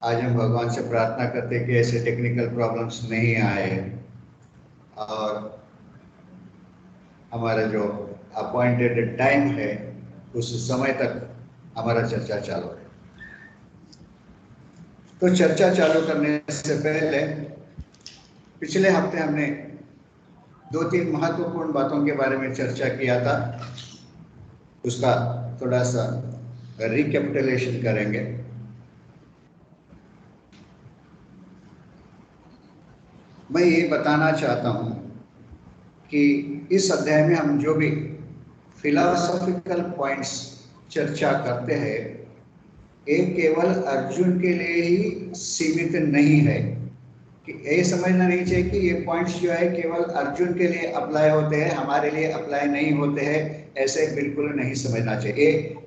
आज हम भगवान से प्रार्थना करते हैं कि ऐसे टेक्निकल प्रॉब्लम्स नहीं आए और हमारा जो अपॉइंटेड टाइम है उस समय तक हमारा चर्चा चालू है। तो चर्चा चालू करने से पहले पिछले हफ्ते हमने 2-3 महत्वपूर्ण बातों के बारे में चर्चा किया था, उसका थोड़ा सा रिकैपिटुलेशन करेंगे। मैं ये बताना चाहता हूँ कि इस अध्याय में हम जो भी फिलॉसॉफिकल पॉइंट्स चर्चा करते हैं ये केवल अर्जुन के लिए ही सीमित नहीं है, कि ये समझना नहीं चाहिए कि ये पॉइंट्स जो है केवल अर्जुन के लिए अप्लाई होते हैं, हमारे लिए अप्लाई नहीं होते हैं, ऐसे बिल्कुल नहीं समझना चाहिए। ये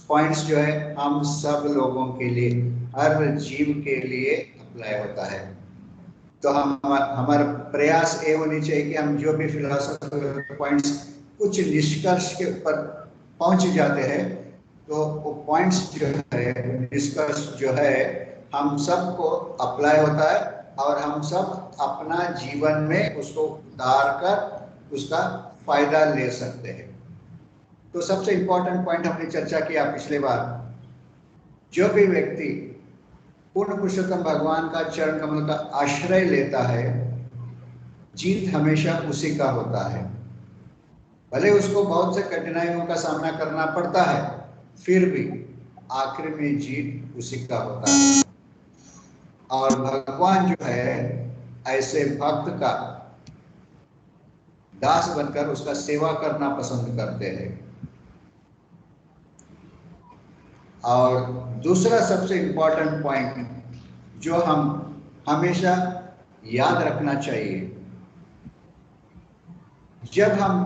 पॉइंट्स जो है हम सब लोगों के लिए, हर जीव के लिए अप्लाई होता है। तो हमारा प्रयास ये होनी चाहिए कि हम जो भी फिलोसॉफिकल पॉइंट्स कुछ निष्कर्ष के ऊपर पहुंच जाते हैं तो वो पॉइंट्स जो है, निष्कर्ष जो है हम सबको अप्लाई होता है और हम सब अपना जीवन में उसको उतार कर उसका फायदा ले सकते हैं। तो सबसे इंपॉर्टेंट पॉइंट हमने चर्चा किया पिछले बार, जो भी व्यक्ति पूर्ण पुरुषोत्तम भगवान का चरण कमल का आश्रय लेता है जीत हमेशा उसी का होता है। भले उसको बहुत से कठिनाइयों का सामना करना पड़ता है, फिर भी आखिर में जीत उसी का होता है। और भगवान जो है ऐसे भक्त का दास बनकर उसका सेवा करना पसंद करते हैं। और दूसरा सबसे इंपॉर्टेंट पॉइंट जो हम हमेशा याद रखना चाहिए, जब हम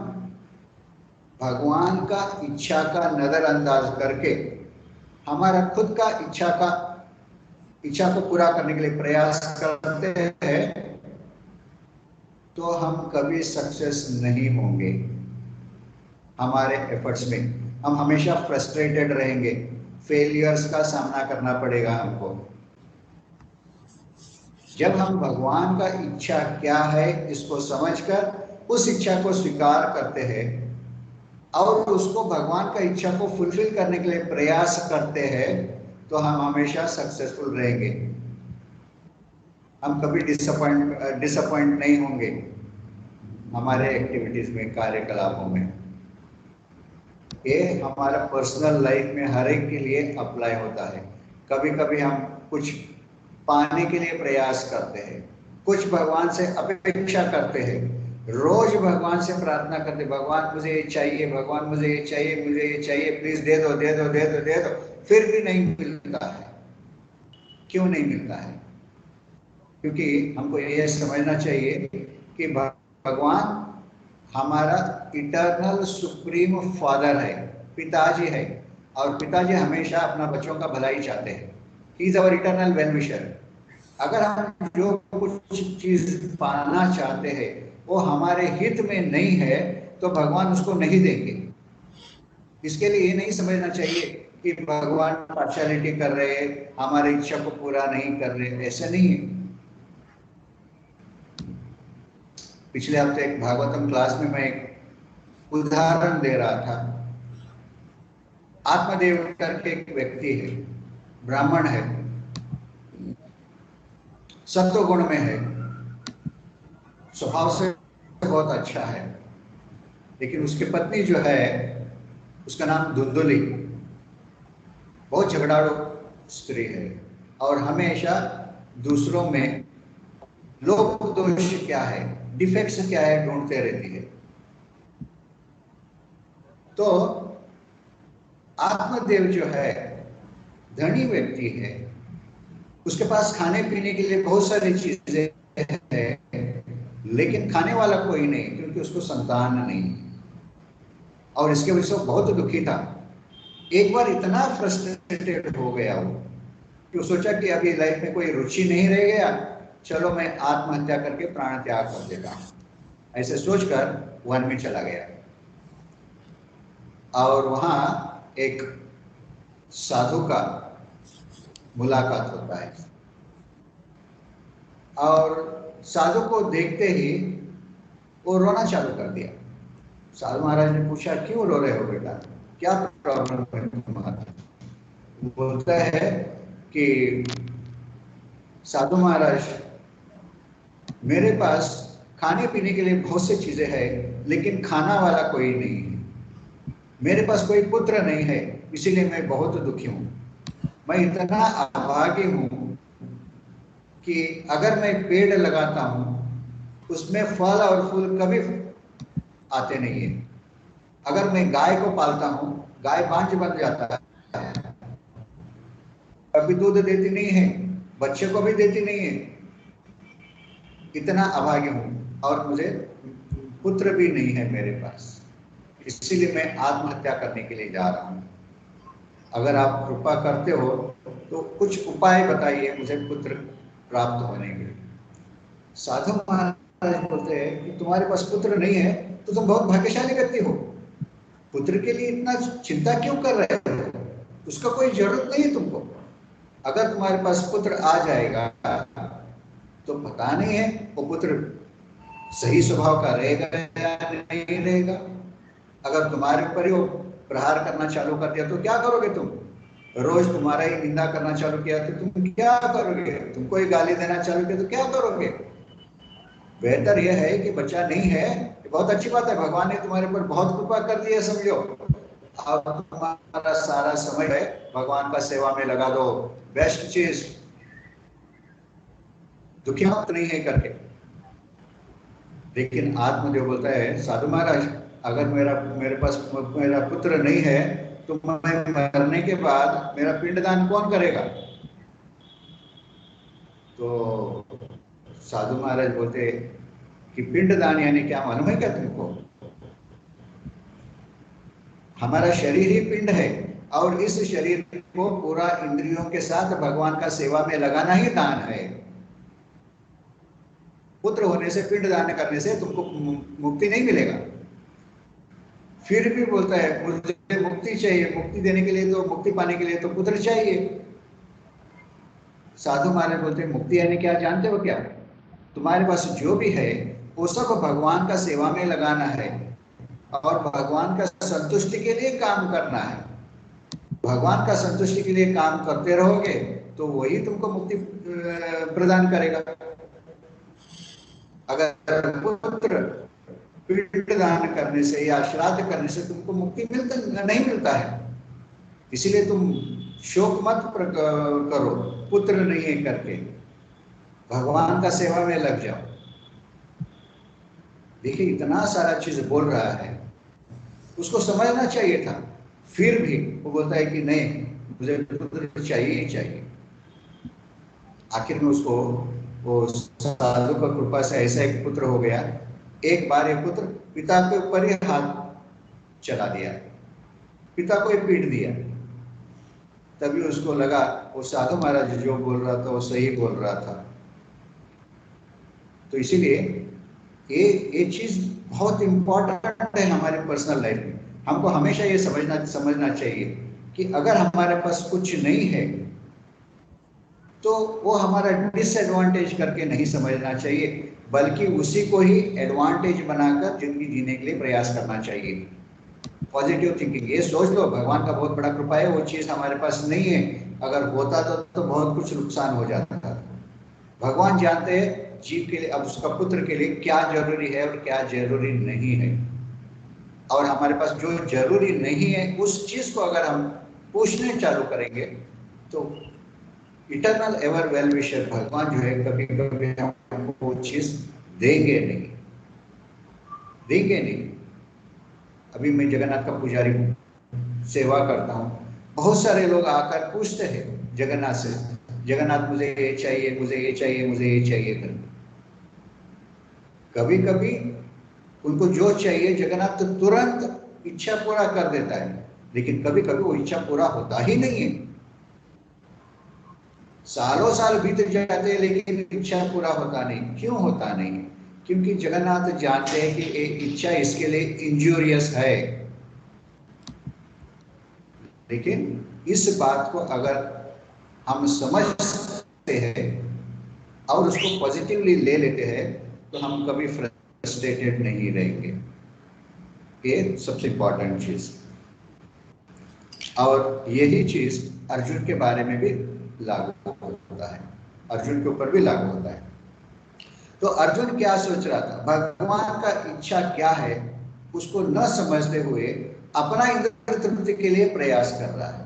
भगवान का इच्छा का नजरअंदाज करके हमारा खुद का इच्छा को पूरा करने के लिए प्रयास करते हैं तो हम कभी सक्सेस नहीं होंगे। हमारे एफर्ट्स में हम हमेशा फ्रस्ट्रेटेड रहेंगे, फेलियर्स का सामना करना पड़ेगा हमको। जब हम भगवान का इच्छा क्या है इसको समझकर उस इच्छा को स्वीकार करते हैं और उसको भगवान का इच्छा को फुलफिल करने के लिए प्रयास करते हैं तो हम हमेशा सक्सेसफुल रहेंगे। हम कभी डिसअपॉइंट नहीं होंगे हमारे एक्टिविटीज में, कार्यकलापों में। ये हमारा पर्सनल लाइफ में हर एक के लिए अप्लाई होता है। कभी कभी हम कुछ पाने के लिए प्रयास करते हैं, कुछ भगवान से अपेक्षा करते हैं, रोज भगवान से प्रार्थना करते, भगवान मुझे ये चाहिए, भगवान मुझे ये चाहिए, मुझे ये चाहिए, प्लीज दे दो दे दो दे दो दे दो, फिर भी नहीं मिलता है। क्यों नहीं मिलता है? क्योंकि हमको ये समझना चाहिए कि भगवान हमारा इटर्नल सुप्रीम फादर है, पिताजी है, और पिताजी हमेशा अपना बच्चों का भलाई चाहते हैं। He is our eternal well wisher. अगर हम जो कुछ चीज पाना चाहते हैं वो हमारे हित में नहीं है तो भगवान उसको नहीं देंगे। इसके लिए ये नहीं समझना चाहिए कि भगवान पार्शियलिटी कर रहे हैं, हमारी इच्छा को पूरा नहीं कर रहे, ऐसा नहीं है। पिछले हफ्ते एक भागवतम क्लास में मैं एक उदाहरण दे रहा था। आत्मदेव करके एक व्यक्ति है, ब्राह्मण है, सत्व गुण में है, स्वभाव से बहुत अच्छा है, लेकिन उसकी पत्नी जो है उसका नाम धुंधुली, बहुत झगड़ालू स्त्री है और हमेशा दूसरों में लोक दोष क्या है, डिफेक्ट्स क्या है ढूंढते रहती है। तो आत्मदेव जो है धनी व्यक्ति है, उसके पास खाने पीने के लिए बहुत सारी चीजें हैं, लेकिन खाने वाला कोई नहीं क्योंकि उसको संतान नहीं, और इसके वजह से बहुत दुखी था। एक बार इतना फ्रस्ट्रेटेड हो गया वो कि वो सोचा कि अभी लाइफ में कोई रुचि नहीं रह गया, चलो मैं आत्महत्या करके प्राण त्याग कर देता हूं। ऐसे सोचकर वन में चला गया और वहां एक साधु का मुलाकात होता है। और साधु को देखते ही वो रोना चालू कर दिया। साधु महाराज ने पूछा, क्यों रो रहे हो बेटा, क्या प्रॉब्लम है तुम्हारा? बोलता है कि साधु महाराज, मेरे पास खाने पीने के लिए बहुत सी चीजें हैं, लेकिन खाना वाला कोई नहीं है। मेरे पास कोई पुत्र नहीं है, इसीलिए मैं बहुत दुखी हूं। मैं इतना अभागी हूं कि अगर मैं पेड़ लगाता हूं, उसमें फल और फूल कभी आते नहीं है। अगर मैं गाय को पालता हूं, गाय बांझ बन जाता है, कभी दूध देती नहीं है, बच्चे को भी देती नहीं है। इतना अभागी हूं और मुझे पुत्र भी नहीं है मेरे पास, इसीलिए मैं आत्महत्या करने के लिए जा रहा हूं। अगर आप कृपा करते हो तो कुछ उपाय बताइए मुझे पुत्र प्राप्त होने के लिए। साधु महाराज बोलते हैं कि तुम्हारे पास पुत्र नहीं है तो तुम बहुत भाग्यशाली व्यक्ति हो। पुत्र के लिए इतना चिंता क्यों कर रहे हो? उसका कोई जरूरत नहीं है तुमको। अगर तुम्हारे पास पुत्र आ जाएगा तो पता नहीं है वो पुत्र सही स्वभाव का रहेगा या नहीं रहेगा। अगर तुम्हारे ऊपर ही वो प्रहार करना चालू कर दिया तो क्या करोगे तुम? रोज तुम्हारा ही निंदा करना चालू किया तो तुम क्या करोगे? तुमको ही गाली देना चालू किया तो क्या करोगे? बेहतर यह है कि बच्चा नहीं है, ये बहुत अच्छी बात है, भगवान ने तुम्हारे ऊपर बहुत कृपा कर दी है समझो। अब तुम्हारा सारा समय है भगवान का सेवा में लगा दो, बेस्ट चीज, दुखी मत नहीं है करके। लेकिन आत्मदेव बोलता है, साधु महाराज अगर मेरे पास मेरा पुत्र नहीं है तो मैं मरने के बाद मेरा पिंडदान कौन करेगा? तो साधु महाराज बोलते कि पिंडदान यानी क्या मालूम है क्या तुमको? हमारा शरीर ही पिंड है और इस शरीर को पूरा इंद्रियों के साथ भगवान का सेवा में लगाना ही दान है। पुत्र होने से, पिंड दान करने से तुमको मुक्ति नहीं मिलेगा। फिर भी बोलता है मुझे मुक्ति चाहिए, मुक्ति देने के लिए तो, मुक्ति पाने के लिए तो पुत्र चाहिए। साधु महाराज बोलते हैं मुक्ति यानी क्या जानते हो क्या? तुम्हारे पास जो भी है वो सब भगवान का सेवा में लगाना है और भगवान का संतुष्टि के लिए काम करना है। भगवान का संतुष्टि के लिए काम करते रहोगे तो वही तुमको मुक्ति प्रदान करेगा। अगर पुत्र पिंडदान करने से या श्राद्ध करने से तुमको मुक्ति नहीं मिलता है, इसीलिए तुम शोक मत करो पुत्र नहीं है करके, भगवान का सेवा में लग जाओ। देखिए इतना सारा चीज बोल रहा है, उसको समझना चाहिए था। फिर भी वो बोलता है कि नहीं, मुझे पुत्र चाहिए ही चाहिए। आखिर में उसको वो साधु का कृपा से ऐसा एक पुत्र हो गया। एक बार ये पुत्र पिता के ऊपर ही हाथ चला दिया, पिता को ही पीट दिया। तभी उसको लगा वो साधु महाराज जो बोल रहा था वो सही बोल रहा था। तो इसीलिए ये चीज बहुत इंपॉर्टेंट है हमारे पर्सनल लाइफ में। हमको हमेशा ये समझना चाहिए कि अगर हमारे पास कुछ नहीं है तो वो हमारा डिसएडवांटेज करके नहीं समझना चाहिए, बल्कि उसी को ही एडवांटेज बनाकर जिंदगी जीने के लिए प्रयास करना चाहिए। पॉजिटिव थिंकिंग, ये सोच लो भगवान का बहुत बड़ा कृपा है, वो चीज हमारे पास नहीं है, अगर होता तो बहुत कुछ नुकसान हो जाता था। भगवान जानते हैं जीव के लिए, अब उसका पुत्र के लिए क्या जरूरी है और क्या जरूरी नहीं है। और हमारे पास जो जरूरी नहीं है उस चीज को अगर हम पूछने चालू करेंगे तो इटर्नल एवर वेल विशर भगवान जो है कभी कभी हमको वो चीज देंगे नहीं। अभी मैं जगन्नाथ का पुजारी हूँ, सेवा करता हूँ, बहुत सारे लोग आकर पूछते हैं जगन्नाथ से, जगन्नाथ मुझे ये चाहिए, मुझे ये चाहिए, मुझे ये चाहिए कर। कभी कभी उनको जो चाहिए जगन्नाथ तो तुरंत इच्छा पूरा कर देता है, लेकिन कभी कभी वो इच्छा पूरा होता ही नहीं है। सालों साल बीत जाते हैं लेकिन इच्छा पूरा होता नहीं। क्यों होता नहीं? क्योंकि जगन्नाथ जानते हैं कि ये इच्छा इसके लिए इंजूरियस है। लेकिन इस बात को अगर हम समझते हैं और उसको पॉजिटिवली ले लेते हैं तो हम कभी फ्रस्ट्रेटेड नहीं रहेंगे। ये सबसे इम्पोर्टेंट चीज। और यही चीज अर्जुन के बारे में भी लागू होता है, अर्जुन के ऊपर भी लागू होता है। तो अर्जुन क्या सोच रहा था, भगवान का इच्छा क्या है उसको न समझते हुए अपना इंद्र तृप्ति के लिए प्रयास कर रहा है।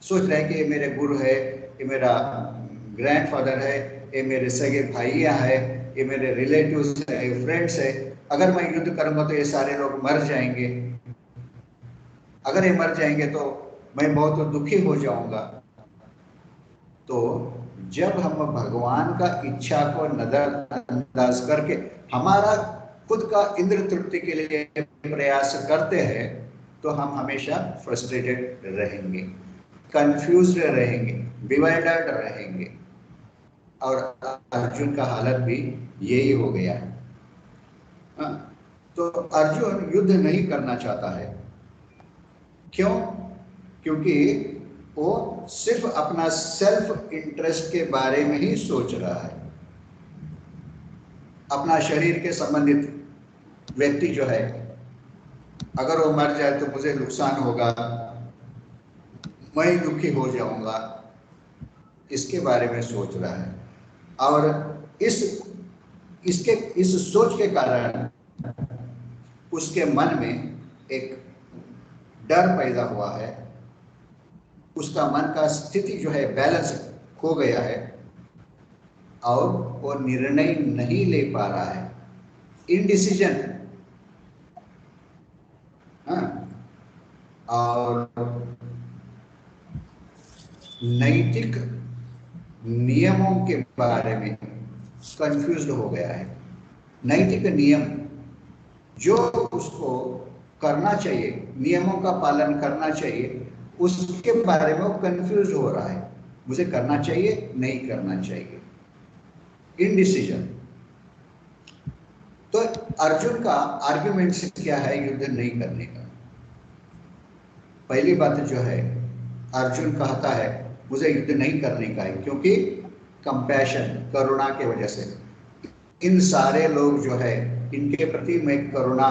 सोच रहा है कि ये मेरे गुरु है, ये मेरा ग्रैंडफादर है, ये मेरे सगे भाइयां है, ये मेरे रिलेटिव्स है, फ्रेंड्स है। अगर मैं युद्ध करूंगा तो ये सारे लोग मर जाएंगे, अगर ये मर जाएंगे तो मैं बहुत दुखी हो जाऊंगा। तो जब हम भगवान का इच्छा को नजरअंदाज करके हमारा खुद का इंद्र तृप्ति के लिए प्रयास करते हैं तो हम हमेशा फ्रस्ट्रेटेड रहेंगे, कंफ्यूज्ड रहेंगे, बिवाइल्डर्ड रहेंगे। और अर्जुन का हालत भी यही हो गया है। तो अर्जुन युद्ध नहीं करना चाहता है। क्यों? क्योंकि वो सिर्फ अपना सेल्फ इंटरेस्ट के बारे में ही सोच रहा है। अपना शरीर के संबंधित व्यक्ति जो है, अगर वो मर जाए तो मुझे नुकसान होगा, मैं दुखी हो जाऊंगा, इसके बारे में सोच रहा है। और इस सोच के कारण उसके मन में एक डर पैदा हुआ है, उसका मन का स्थिति जो है बैलेंस खो गया है और वो निर्णय नहीं ले पा रहा है, इनडिसीजन। और नैतिक नियमों के बारे में कंफ्यूज्ड हो गया है। नैतिक नियम जो उसको करना चाहिए, नियमों का पालन करना चाहिए, उसके बारे में वो कंफ्यूज हो रहा है। मुझे करना चाहिए, नहीं करना चाहिए, इनडिसीजन। तो अर्जुन का आर्ग्यूमेंट क्या है युद्ध नहीं करने का? पहली बात जो है, अर्जुन कहता है मुझे युद्ध नहीं करने का है क्योंकि कंपैशन, करुणा के वजह से इन सारे लोग जो है इनके प्रति मैं करुणा,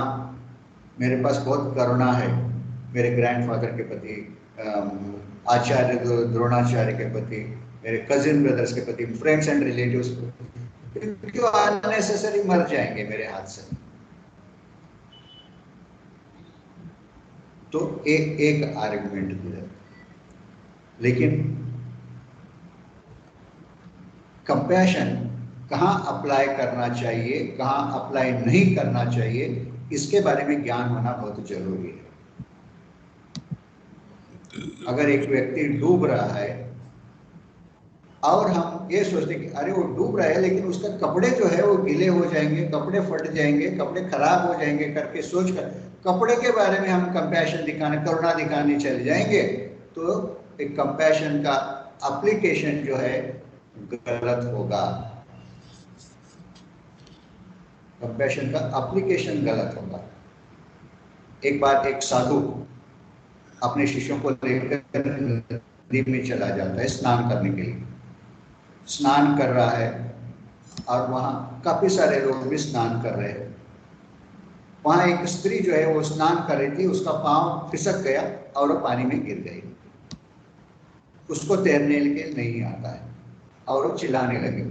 मेरे पास बहुत करुणा है, मेरे ग्रैंडफादर के प्रति, आचार्य द्रोणाचार्य के प्रति, मेरे कजिन ब्रदर्स के प्रति, फ्रेंड्स एंड रिलेटिव्स, क्यों अननेसेसरी मर जाएंगे मेरे हाथ से। तो एक आर्गुमेंट दिया। लेकिन कंपैशन कहाँ अप्लाई करना चाहिए, कहाँ अप्लाई नहीं करना चाहिए, इसके बारे में ज्ञान होना बहुत जरूरी है। अगर एक व्यक्ति डूब रहा है और हम ये सोचते कि अरे वो डूब रहा है लेकिन उसका कपड़े जो है वो गीले हो जाएंगे, कपड़े फट जाएंगे, कपड़े खराब हो जाएंगे करके सोचकर कपड़े के बारे में हम कंपैशन दिखाने, करुणा दिखाने चले जाएंगे, तो एक कंपैशन का एप्लीकेशन जो है गलत होगा। कंपैशन का एप्लीकेशन गलत होगा। एक बार एक साधु अपने शिष्यों को लेकर नदी में चला जाता है स्नान करने के लिए। स्नान कर रहा है और वहां काफी सारे लोग भी स्नान कर रहे हैं। वहां एक स्त्री जो है वो स्नान कर रही थी, उसका पांव फिसक गया और वो पानी में गिर गई। उसको तैरने के लिए नहीं आता है और वो चिल्लाने लगी,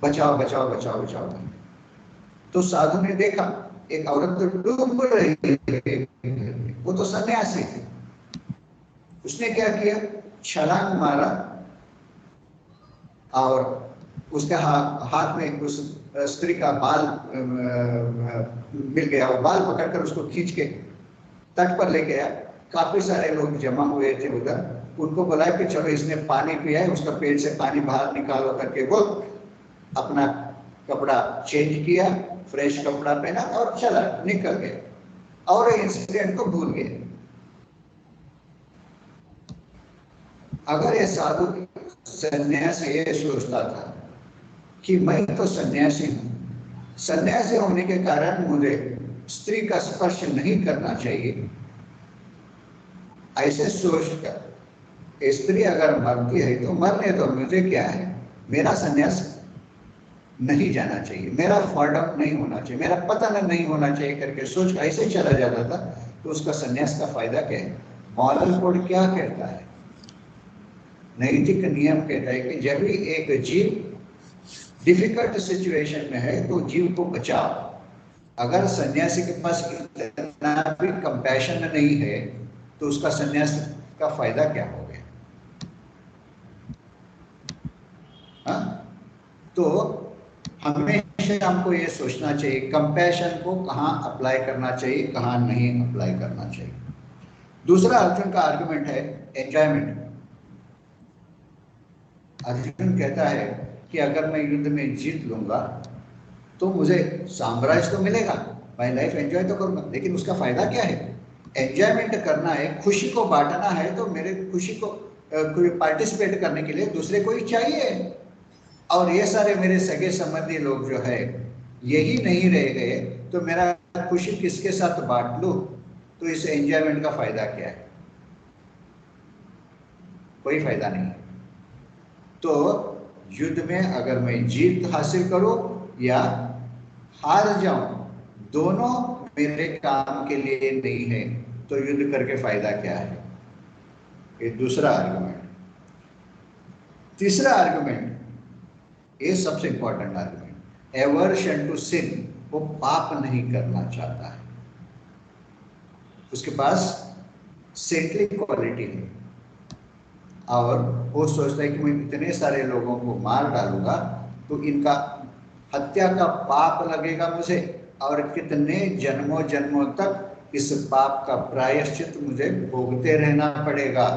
बचाओ बचाओ बचाओ बचाओ। तो साधु ने देखा एक औरत तो डूब रही है, वो तो सन्यासी थी। उसने क्या किया, छलांग मारा और उसके हाथ में उस स्त्री का बाल मिल गया। वो बाल पकड़कर उसको खींच के तट पर ले गया। काफी सारे लोग जमा हुए थे उधर, उनको बुलाया कि चलो इसने पानी पिया है, उसका पेट से पानी बाहर निकालो करके वो अपना कपड़ा चेंज किया, फ्रेश कपड़ा पहना और चला निकल गया और इंसिडेंट को भूल गए। अगर ये साधु सन्यासी ये सोचता था कि मैं तो सन्यासी हूं, सन्यासी होने के कारण मुझे स्त्री का स्पर्श नहीं करना चाहिए, ऐसे सोचकर स्त्री अगर मरती है तो मरने दो, मुझे क्या है, मेरा संन्यास नहीं जाना चाहिए, मेरा फॉल आउट नहीं होना चाहिए, मेरा पतन नहीं होना चाहिए करके सोच ऐसे चला जाता था, तो उसका संन्यास का फायदा क्या है? मॉरल कोड क्या कहता है? नैतिक नियम कहता है कि जब भी एक जीव डिफिकल्ट सिचुएशन में है तो जीव को बचाओ। अगर सन्यासी के पास इतना भी कंपैशन नहीं है तो उसका सन्यास का फायदा क्या हो गया? हाँ? तो हमेशा हमको ये सोचना चाहिए कंपैशन को कहाँ अप्लाई करना चाहिए, कहाँ नहीं अप्लाई करना चाहिए। दूसरा अर्जुन का आर्गुमेंट है एंजॉयमेंट। अर्जुन कहता है कि अगर मैं युद्ध में जीत लूंगा तो मुझे साम्राज्य तो मिलेगा, मैं लाइफ एंजॉय तो करूंगा, लेकिन उसका फायदा क्या है? एंजॉयमेंट करना है, खुशी को बांटना है, तो मेरे खुशी को कोई पार्टिसिपेट करने के लिए दूसरे कोई चाहिए। और ये सारे मेरे सगे संबंधी लोग जो है यही नहीं रह गए तो मेरा खुशी किसके साथ बांट लूं? तो इस एंजॉयमेंट का फायदा क्या है? कोई फायदा नहीं। तो युद्ध में अगर मैं जीत हासिल करूं या हार जाऊं, दोनों मेरे काम के लिए नहीं है, तो युद्ध करके फायदा क्या है? ये दूसरा आर्गुमेंट। तीसरा आर्गुमेंट, ये सबसे important argument, aversion to sin. वो पाप नहीं करना चाहता है, उसके पास सेंटली क्वालिटी है, और वो सोचता है कि मैं इतने सारे लोगों को मार डालूंगा तो इनका हत्या का पाप लगेगा मुझे, और कितने जन्मों जन्मों तक इस पाप का प्रायश्चित मुझे भोगते रहना पड़ेगा।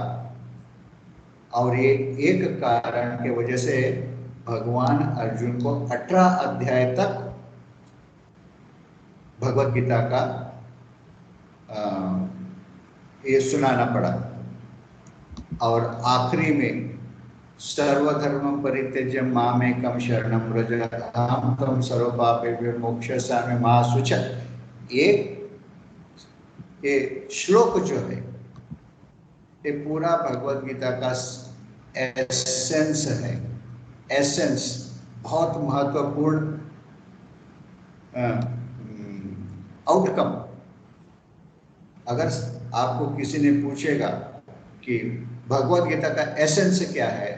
और ये एक कारण के वजह से भगवान अर्जुन को 18 अध्याय तक भगवत गीता का ये सुनाना पड़ा, और आखिरी में सर्वधर्म परित्यज्य मामेकं शरणं व्रज अहं त्वं सर्वपापेभ्यो मोक्षयिष्यामि मा शुचः। ये श्लोक जो है ये पूरा भगवत गीता का एसेंस है। एसेंस बहुत महत्वपूर्ण आउटकम। अगर आपको किसी ने पूछेगा कि भगवत गीता का एसेंस क्या है,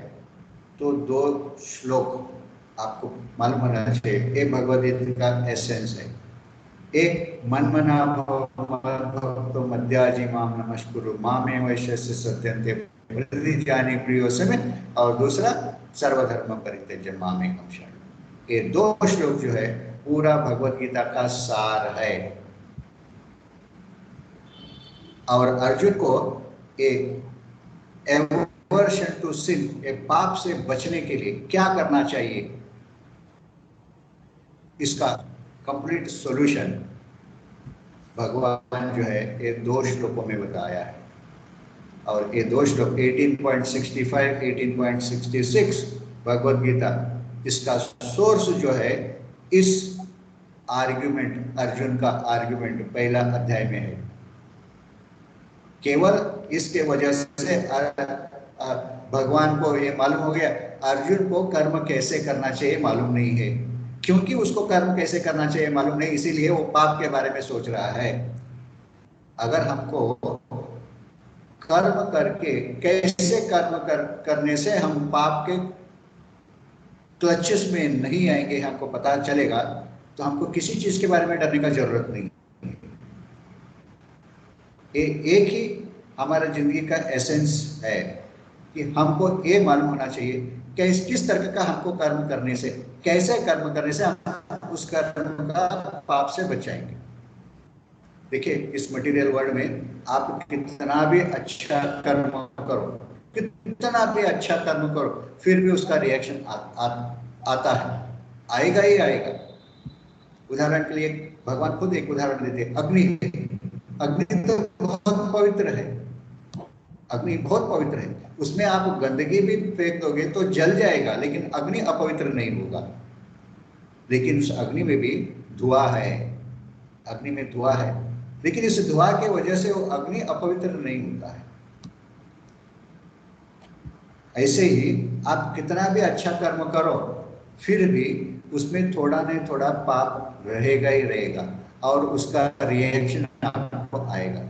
तो दो श्लोक आपको मालूम होना चाहिए। एक भगवत गीता का एसेंस है, एक मन्मना भव मद्भक्तो मद्याजी माम नमस्कुरु मामे वैश्यस्य सत्यन्ते प्रतिजानि प्रियोऽसि मे, और दूसरा सर्वधर्म परित्यज्य मामेकं शरणं। ये दो श्लोक जो है पूरा भगवत गीता का सार है। और अर्जुन को एक एवर्शन टू सिन, एक पाप से बचने के लिए क्या करना चाहिए, इसका कंप्लीट सॉल्यूशन भगवान जो है ये दो श्लोकों में बताया है। और ये दो श्लोक 18.65 18.66 भगवत गीता, इसका सोर्स जो है इस आर्ग्यूमेंट, अर्जुन का आर्ग्यूमेंट पहला अध्याय में है। केवल इसके वजह से भगवान को ये मालूम हो गया अर्जुन को कर्म कैसे करना चाहिए मालूम नहीं है, क्योंकि उसको कर्म कैसे करना चाहिए मालूम नहीं, इसीलिए वो पाप के बारे में सोच रहा है। अगर हमको कर्म करके कैसे करने से हम पाप के क्लचेस में नहीं आएंगे हमको पता चलेगा, तो हमको किसी चीज के बारे में डरने का जरूरत नहीं। एक ही हमारा जिंदगी का एसेंस है कि हमको ये मालूम होना चाहिए कि किस तरह का हमको कर्म करने से, कैसे कर्म करने से हम उस कर्म का पाप से बचाएंगे। देखिए इस मटेरियल वर्ल्ड में आप कितना भी अच्छा कर्म करो, कितना भी अच्छा कर्म करो, फिर भी उसका रिएक्शन आता है, आएगा ही आएगा। उदाहरण के लिए भगवान खुद एक उदाहरण देते हैं, अग्नि। अग्नि तो बहुत पवित्र है, अग्नि बहुत पवित्र है, उसमें आप गंदगी भी फेंक दोगे तो जल जाएगा, लेकिन अग्नि अपवित्र नहीं होगा। लेकिन उस अग्नि में भी धुआं है, अग्नि में धुआं है, लेकिन इस धुआं के वजह से वो अग्नि अपवित्र नहीं होता है। ऐसे ही आप कितना भी अच्छा कर्म करो, फिर भी उसमें थोड़ा नहीं थोड़ा पाप रहेगा ही रहेगा और उसका रिएक्शन आपको आएगा।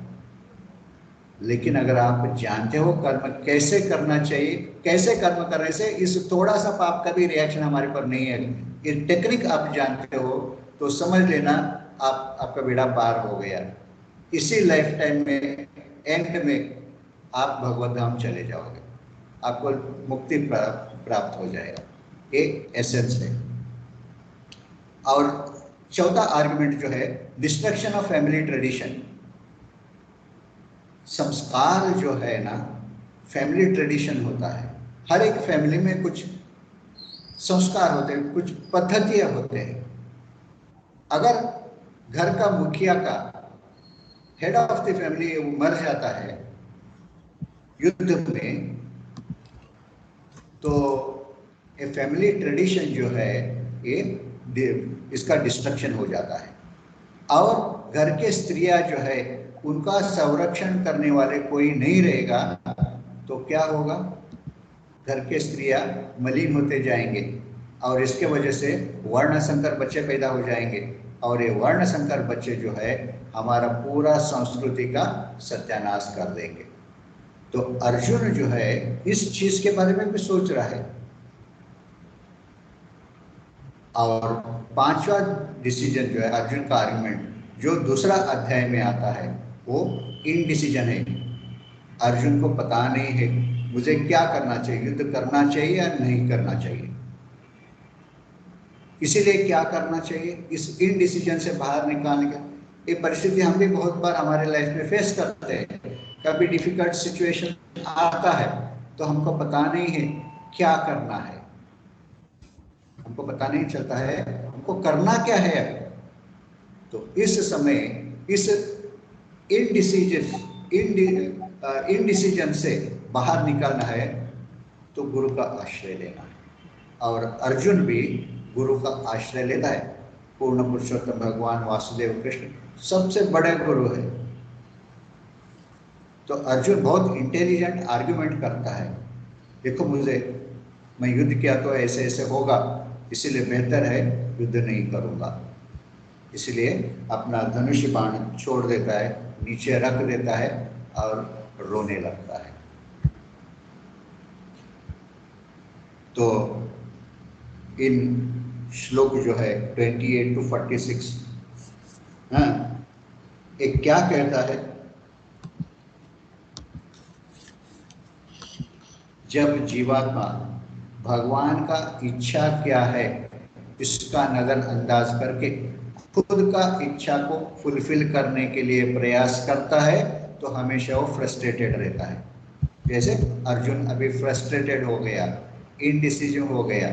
लेकिन अगर आप जानते हो कर्म कैसे करना चाहिए, कैसे कर्म करने से इस थोड़ा सा पाप का भी रिएक्शन हमारे पर नहीं है, ये टेक्निक आप जानते हो, तो समझ लेना आपका बेड़ा पार हो गया। इसी लाइफ टाइम में एंड में आप भगवत धाम चले जाओगे, आपको मुक्ति प्राप्त हो जाएगा। ये एसेंस है। और चौथा आर्गुमेंट जो है, डिस्ट्रक्शन ऑफ फैमिली ट्रेडिशन। संस्कार जो है ना, फैमिली ट्रेडिशन होता है। हर एक फैमिली में कुछ संस्कार होते हैं, कुछ पद्धतियां होते हैं। अगर घर का मुखिया का, हेड ऑफ द फैमिली मर जाता है युद्ध में, तो ये फैमिली ट्रेडिशन जो है ये इसका डिस्ट्रक्शन हो जाता है। और घर के स्त्रियां जो है उनका संरक्षण करने वाले कोई नहीं रहेगा, तो क्या होगा, घर के स्त्रियां मलिन होते जाएंगे और इसके वजह से वर्ण संकर बच्चे पैदा हो जाएंगे। और ये वर्ण संकर बच्चे जो है हमारा पूरा संस्कृति का सत्यानाश कर देंगे। तो अर्जुन जो है इस चीज के बारे में भी सोच रहा है। और पांचवा डिसीजन जो है अर्जुन का आर्गुमेंट जो दूसरा अध्याय में आता है, वो इनडिसीजन है। अर्जुन को पता नहीं है मुझे क्या करना चाहिए, युद्ध करना चाहिए या नहीं करना चाहिए। इसीलिए क्या करना चाहिए, इस इनडिसीजन से बाहर निकालने का ये परिस्थिति हम भी बहुत बार हमारे लाइफ में फेस करते हैं। कभी डिफिकल्ट सिचुएशन आता है तो हमको पता नहीं है क्या करना है, हमको पता नहीं चलता है हमको करना क्या है। तो इस समय इस इनडिसीजन से बाहर निकलना है तो गुरु का आश्रय लेना है। और अर्जुन भी गुरु का आश्रय लेता है। पूर्ण पुरुषोत्तम भगवान वासुदेव कृष्ण सबसे बड़े गुरु है। तो अर्जुन बहुत इंटेलिजेंट आर्गुमेंट करता है, देखो मैं युद्ध किया तो ऐसे ऐसे होगा, इसीलिए बेहतर है युद्ध नहीं करूंगा। इसलिए अपना धनुष बाण छोड़ देता है, नीचे रख देता है और रोने लगता है। तो इन श्लोक जो है 28 to 46 एक क्या कहता है, जब जीवात्मा भगवान का इच्छा क्या है इसका नजरअंदाज करके खुद का इच्छा को फुलफिल करने के लिए प्रयास करता है तो हमेशा वो फ्रस्ट्रेटेड रहता है। जैसे अर्जुन अभी फ्रस्ट्रेटेड हो गया, इनडिसीजन हो गया।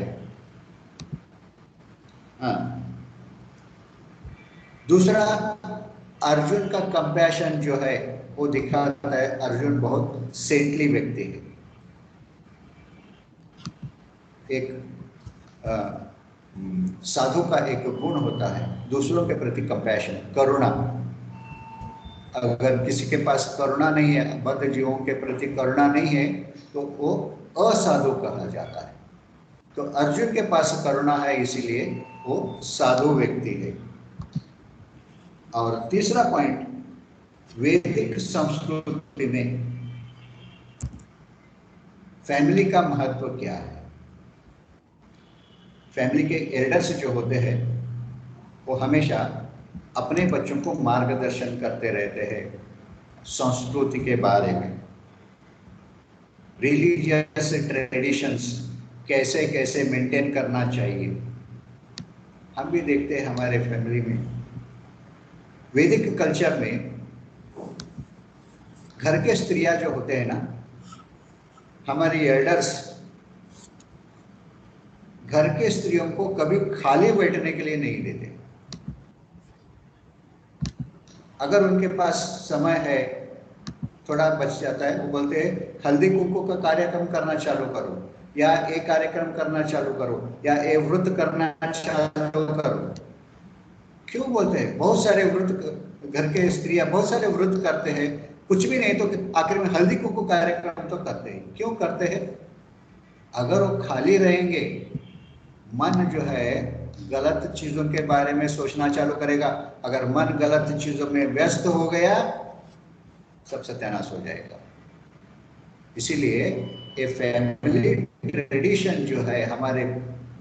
दूसरा, अर्जुन का कंपैशन जो है वो दिखाता है अर्जुन बहुत सेंटली व्यक्ति है। एक साधु का एक गुण होता है दूसरों के प्रति कंपैशन, करुणा। अगर किसी के पास करुणा नहीं है, बद्ध जीवों के प्रति करुणा नहीं है, तो वो असाधु कहा जाता है। तो अर्जुन के पास करुणा है, इसीलिए वो साधु व्यक्ति है। और तीसरा पॉइंट, वैदिक संस्कृति में फैमिली का महत्व क्या है। फैमिली के एल्डर्स जो होते हैं वो हमेशा अपने बच्चों को मार्गदर्शन करते रहते हैं संस्कृति के बारे में, रिलीजियस ट्रेडिशंस कैसे कैसे मेंटेन करना चाहिए। हम भी देखते हैं हमारे फैमिली में, वैदिक कल्चर में घर के स्त्रियां जो होते हैं ना, हमारी एल्डर्स घर के स्त्रियों को कभी खाली बैठने के लिए नहीं देते। अगर उनके पास समय है, थोड़ा बच जाता है, वो बोलते हैं हल्दी कुंकू का कार्यक्रम करना चालू करो, या एक कार्यक्रम करना चालू करो, या एक व्रत करना चालू करो। क्यों बोलते हैं? बहुत सारे व्रत घर के स्त्रियां बहुत सारे व्रत करते हैं, कुछ भी नहीं तो आखिर में हल्दी कुंकू कार्यक्रम तो करते हैं। क्यों करते हैं? अगर वो खाली रहेंगे, मन जो है गलत चीजों के बारे में सोचना चालू करेगा। अगर मन गलत चीजों में व्यस्त हो गया, सब सत्यानाश हो जाएगा। इसीलिए ये फैमिली ट्रेडिशन जो है, हमारे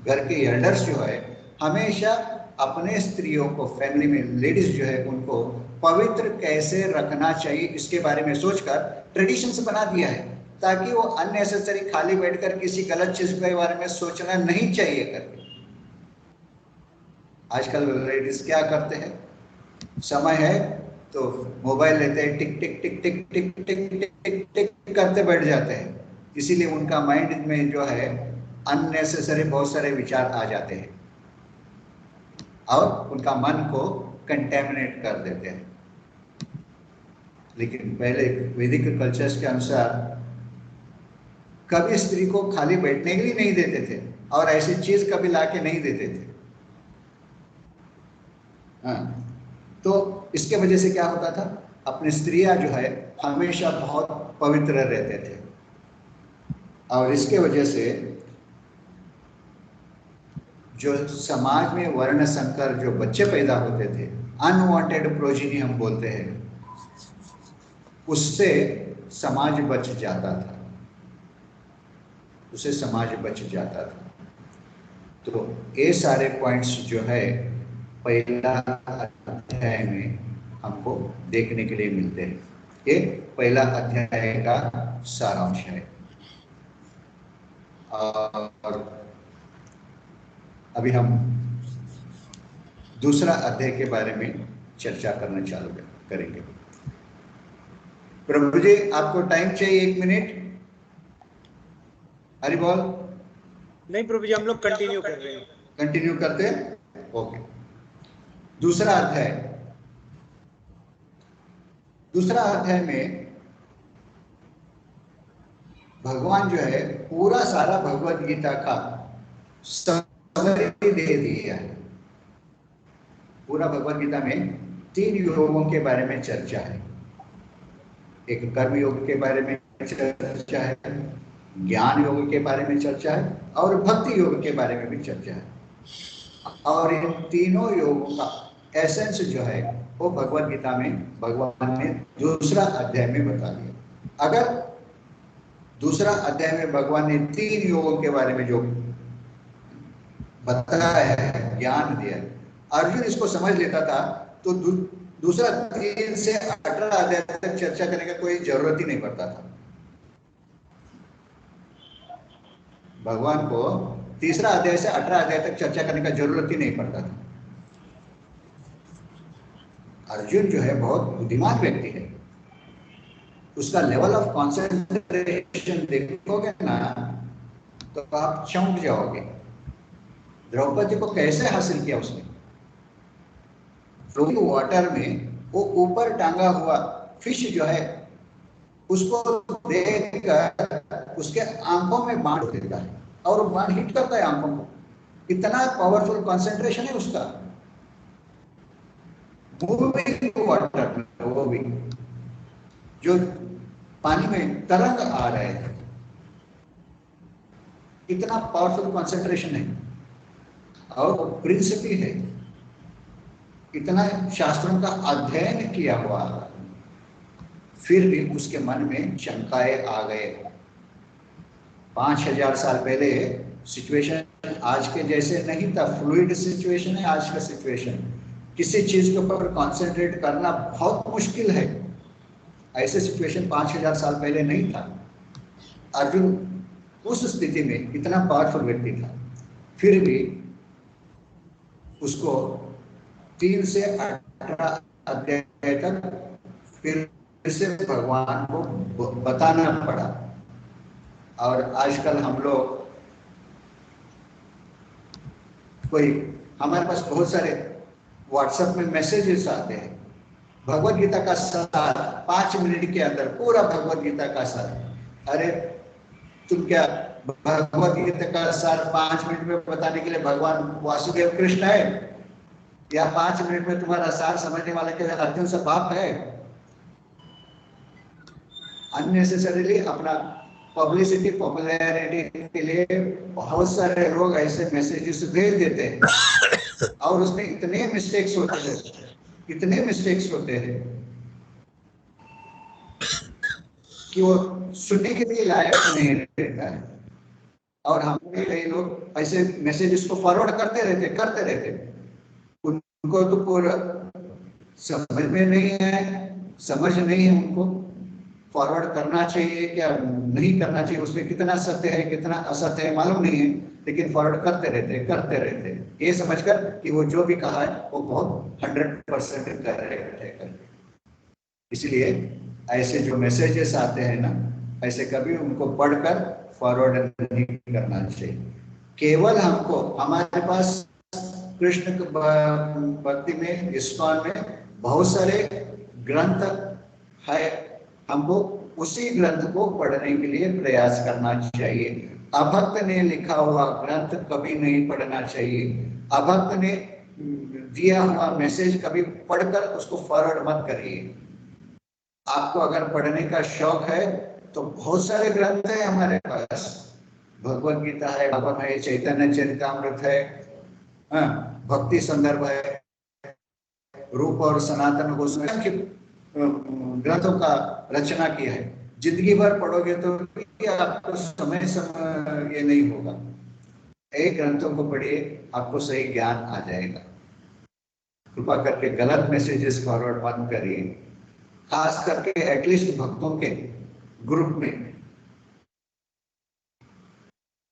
घर के एल्डर्स जो है, हमेशा अपने स्त्रियों को, फैमिली में लेडीज जो है, उनको पवित्र कैसे रखना चाहिए इसके बारे में सोचकर ट्रेडिशंस बना दिया है, ताकि वो अननेसेसरी खाली बैठकर किसी गलत चीज के बारे में सोचना नहीं चाहिए करके। आजकल लेडीज क्या करते हैं, समय है तो मोबाइल लेते हैं, टिक टिक टिक टिक टिक टिक टिक टिक करते बैठ जाते हैं। इसीलिए उनका माइंड में जो है अननेसेसरी बहुत सारे विचार आ जाते हैं और उनका मन को कंटेमिनेट कर देते हैं। लेकिन पहले वैदिक कल्चर्स के अनुसार कभी स्त्री को खाली बैठने के लिए नहीं देते थे और ऐसी चीज कभी लाके नहीं देते थे। हाँ, तो इसके वजह से क्या होता था, अपनी स्त्रियां जो है हमेशा बहुत पवित्र रहते थे और इसके वजह से जो समाज में वर्ण संकर जो बच्चे पैदा होते थे, अनवांटेड प्रोजिनी हम बोलते हैं, उससे समाज बच जाता था, उससे समाज बच जाता था। तो ये सारे पॉइंट्स जो है पहला अध्याय में हमको देखने के लिए मिलते हैं। ये पहला अध्याय का सारांश है। और अभी हम दूसरा अध्याय के बारे में चर्चा करना चालू करेंगे। प्रभु जी, आपको टाइम चाहिए 1 मिनट? हरि बोल। नहीं प्रभु जी, हम लोग कंटिन्यू कर रहे हैं। कंटिन्यू करते हैं, ओके। दूसरा अध्याय, दूसरा अध्याय में भगवान जो है पूरा सारा भगवत गीता का समरी दे दिया है। पूरा भगवत गीता में 3 योगों के बारे में चर्चा है। एक कर्म योग के बारे में चर्चा है, ज्ञान योग के बारे में चर्चा है और भक्ति योग के बारे में भी चर्चा है। और इन तीनों योगों का एसेंस जो है वो भगवत गीता में भगवान ने दूसरा अध्याय में बता दिया। अगर दूसरा अध्याय में भगवान ने 3 योगों के बारे में जो बताया है, ज्ञान दिया, अर्जुन इसको समझ लेता था तो दूसरा 3 से 18 अध्याय तक चर्चा करने का कोई जरूरत ही नहीं पड़ता था। भगवान को तीसरा अध्याय से 18 अध्याय तक चर्चा करने का जरूरत ही नहीं पड़ता था। अर्जुन जो है बहुत बुद्धिमान व्यक्ति है, उसका लेवल ऑफ कॉन्सेंट्रेशन देखोगे ना तो आप चौंक जाओगे। द्रौपदी को कैसे हासिल किया उसने? फ्लोइंग वाटर में वो ऊपर टांगा हुआ फिश जो है उसको देखकर उसके आंखों में बाण देता है और बाण हिट करता है आंखों को। इतना पावरफुल कंसंट्रेशन है उसका। मूविंग वाटर में, वो भी जो पानी में तरंग आ रहे हैं, इतना पावरफुल कंसंट्रेशन है और प्रिंसिपल है। इतना शास्त्रों का अध्ययन किया हुआ, फिर भी उसके मन में शंकाएं आ गए। 5000 साल पहले सिचुएशन आज के जैसे नहीं था, फ्लूइड सिचुएशन है आज का सिचुएशन। किसी चीज के ऊपर कंसंट्रेट करना बहुत मुश्किल है। ऐसे सिचुएशन 5000 साल पहले नहीं था। अर्जुन उस स्थिति में इतना पावरफुल व्यक्ति था, फिर भी उसको 3 से 18 अध्याय तक फिर से भगवान को बताना पड़ा। और आजकल हम लोग हमारे पास बहुत सारे व्हाट्सएप में मैसेजेस आते हैं, भगवत गीता का सार 5 मिनट के अंदर, पूरा भगवत गीता का सार। अरे तुम क्या भगवत गीता का सार 5 मिनट में बताने के लिए भगवान वासुदेव कृष्ण है, या 5 मिनट में तुम्हारा सार समझने वाले के अर्जुन से बाप है? अननेसेसरीली अपना पब्लिसिटी पॉपुलैरिटी के लिए बहुत सारे लोग ऐसे मैसेजेस भेज देते हैं और उसमें इतने मिस्टेक्स होते हैं कि वो सुनने के लिए लायक नहीं रहता है। और हमें कई लोग ऐसे मैसेजेस को फॉरवर्ड करते रहते उनको तो पूरा समझ में नहीं है, समझ नहीं है उनको फॉरवर्ड करना चाहिए क्या नहीं करना चाहिए, उसमें कितना सत्य है कितना असत्य है मालूम नहीं है, लेकिन फॉरवर्ड करते रहते ये समझकर कि वो जो भी कहा है वो बहुत 100% करेक्ट है। इसलिए ऐसे जो मैसेजेस आते हैं ना, ऐसे कभी उनको पढ़कर फॉरवर्ड नहीं करना चाहिए। केवल हमको हमारे पास कृष्ण भक्ति में इस्कॉन में बहुत सारे ग्रंथ है, हमको उसी ग्रंथ को पढ़ने के लिए प्रयास करना चाहिए। अभक्त ने लिखा हुआ ग्रंथ कभी नहीं पढ़ना चाहिए। अभक्त ने दिया हुआ मैसेज कभी पढ़कर उसको फॉरवर्ड मत करिए। आपको अगर पढ़ने का शौक है तो बहुत सारे ग्रंथ है हमारे पास, भगवत गीता है, भागवत है, चैतन्य चरितामृत है, भक्ति संदर्भ है, रूप और सनातन गोस्वामी के ग्रंथों का रचना किया है। जिंदगी भर पढ़ोगे तो आपको समय ये नहीं होगा। एक ग्रंथों को पढ़िए, आपको सही ज्ञान आ जाएगा। कृपा करके गलत मैसेजेस फॉरवर्ड मत करिए, खास करके एटलीस्ट भक्तों के ग्रुप में।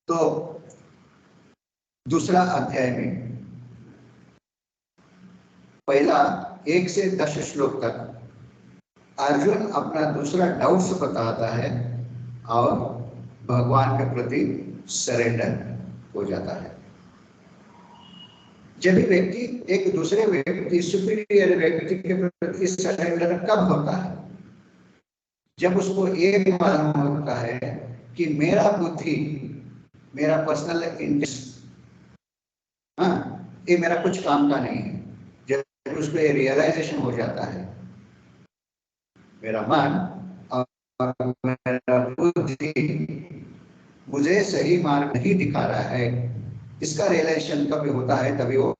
तो दूसरा अध्याय में पहला 1 से 10 श्लोक तक अर्जुन अपना दूसरा डाउट्स बताता है और भगवान के प्रति सरेंडर हो जाता है। जब व्यक्ति एक दूसरे व्यक्ति सुपीरियर व्यक्ति के प्रति सरेंडर कब होता है? जब उसको एक मालूम होता है कि मेरा बुद्धि, मेरा पर्सनल इंटरेस्ट, ये मेरा कुछ काम का नहीं है। जब उसको ये रियलाइजेशन हो जाता है, मेरा मन और मेरा बुद्धि मुझे सही मार्ग नहीं दिखा रहा है, इसका रियलाइजेशन कभी होता है तभी वो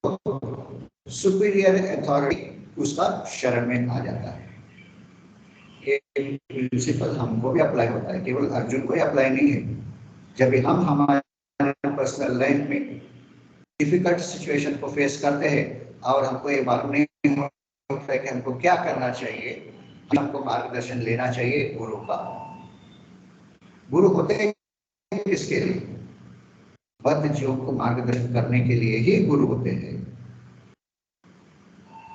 सुपीरियर अथॉरिटी उसका शरण में आ जाता है। ये प्रिंसिपल हमको भी अप्लाई होता है, केवल अर्जुन को ही अप्लाई नहीं है। जब भी हम हमारे पर्सनल लाइफ में डिफिकल्ट सिचुएशन को फेस करते हैं और हमको ये मालूम नहीं होता है कि हमको क्या करना चाहिए, हमको मार्गदर्शन लेना चाहिए गुरु का। गुरु होते हैं किसके लिए? बद्ध जीवों को मार्गदर्शन करने के लिए ही गुरु होते हैं।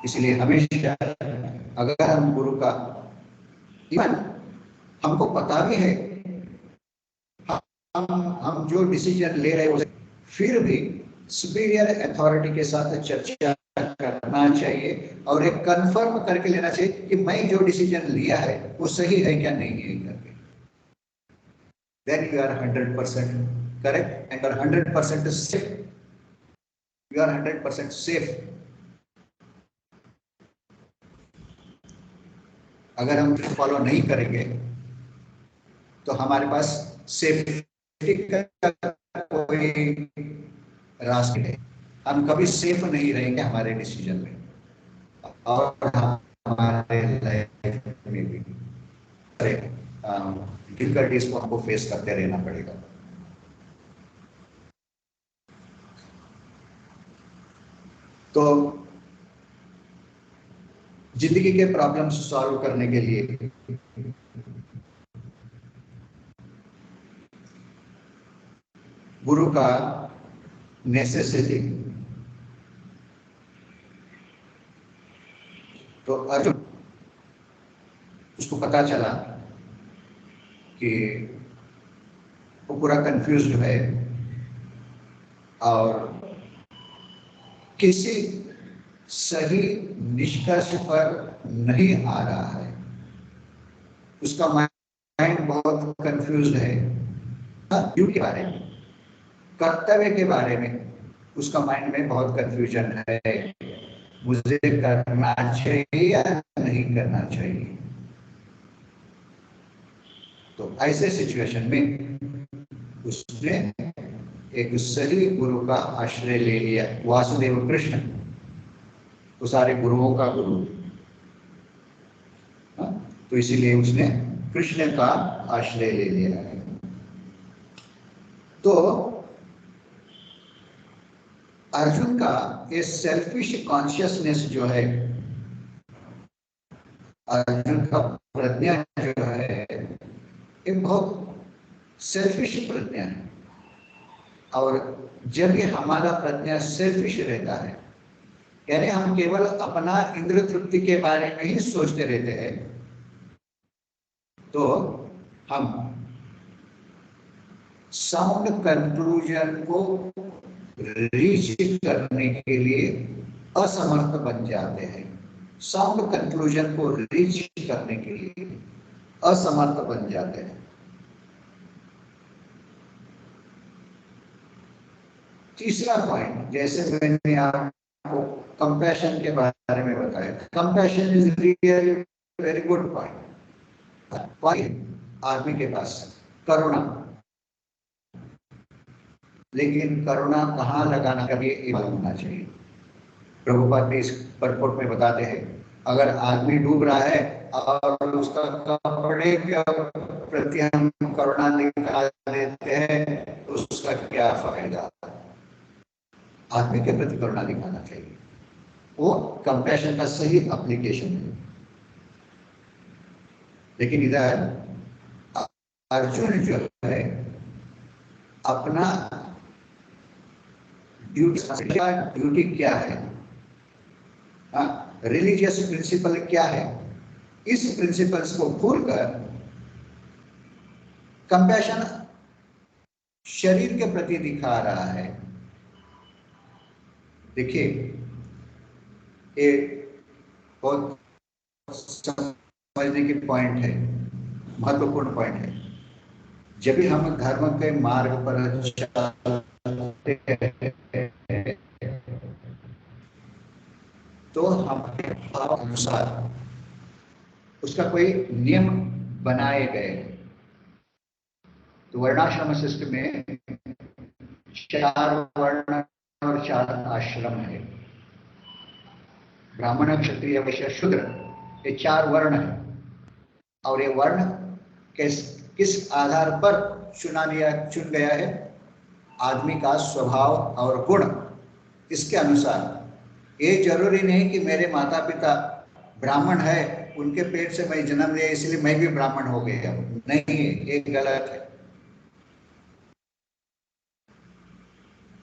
इसलिए हमेशा अगर हम गुरु का, इवन हमको पता भी है हम जो डिसीजन ले रहे हैं, फिर भी सुपीरियर अथॉरिटी के साथ चर्चा करना चाहिए और एक कंफर्म करके लेना चाहिए कि मैं जो डिसीजन लिया है वो सही है क्या नहीं है करके। Then you are 100% correct and you are 100% safe. You are 100% safe. अगर हम फॉलो नहीं करेंगे तो हमारे पास सेफ्टी का कोई रास्ता नहीं है। हम कभी सेफ नहीं रहेंगे हमारे डिसीजन में और हमारे लाइफ में भी डिफिकल्टीज को हमको फेस करते रहना पड़ेगा। तो जिंदगी के प्रॉब्लम्स सॉल्व करने के लिए गुरु का नेसेसिटी, तो अर्जुन उसको पता चला कि वो पूरा कंफ्यूज है और किसी सही निष्कर्ष पर नहीं आ रहा है। उसका माइंड बहुत कंफ्यूज है। ड्यूटी के बारे में, कर्तव्य के बारे में उसका माइंड में बहुत कंफ्यूजन है। मुझे करना चाहिए या नहीं करना चाहिए। तो ऐसे सिचुएशन में उसने एक सही गुरु का आश्रय ले लिया। वासुदेव कृष्ण तो सारे गुरुओं का गुरु, तो इसीलिए उसने कृष्ण का आश्रय ले लिया है। तो अर्जुन का ये सेल्फिश कॉन्शियसनेस जो है, अर्जुन का प्रज्ञा जो है, ये बहुत सेल्फिश प्रज्ञा है। और जब ये हमारा प्रज्ञा सेल्फिश रहता है, यानी हम केवल अपना इंद्र तृप्ति के बारे में ही सोचते रहते हैं, तो हम साउंड कंक्लूजन को रीच करने के लिए असमर्थ बन जाते हैं। साउंड कंक्लूजन को रीच करने के लिए असमर्थ बन जाते हैं। तीसरा पॉइंट, जैसे मैंने आपको कंपैशन के बारे में बताया, compassion is really very good point. आदमी के पास करुणा, लेकिन करुणा कहाँ लगाना कभी मालूम होना चाहिए। प्रभुपाद भी इस परपोर्ट में बताते हैं, अगर आदमी डूब रहा है और उसका कपड़े के प्रति हम करुणा निकाल देते हैं, तो उसका क्या फायदा। आदमी के प्रति करुणा दिखाना चाहिए, वो कंपैशन का सही एप्लीकेशन है। लेकिन इधर अर्जुन जो है अपना ड्यूटी क्या है, रिलीजियस प्रिंसिपल क्या है, इस प्रिंसिपल्स को भूलकर कंपैशन शरीर के प्रति दिखा रहा है। देखिए, एक बहुत समझने की पॉइंट है, महत्वपूर्ण पॉइंट है। जब भी हम धर्म के मार्ग पर चलते हैं, तो हम अनुसार उसका कोई नियम बनाए गए। तो वर्णाश्रम सिस्टम में 4 वर्ण और 4 आश्रम है। ब्राह्मण, क्षत्रिय, वैश्य, शूद्र, ये 4 वर्ण है। और ये वर्ण किस आधार पर चुन गया है? आदमी का स्वभाव और गुण, इसके अनुसार। ये जरूरी नहीं कि मेरे माता पिता ब्राह्मण है, उनके पेट से मैं जन्म लिया इसलिए मैं भी ब्राह्मण हो गया, नहीं, ये गलत है।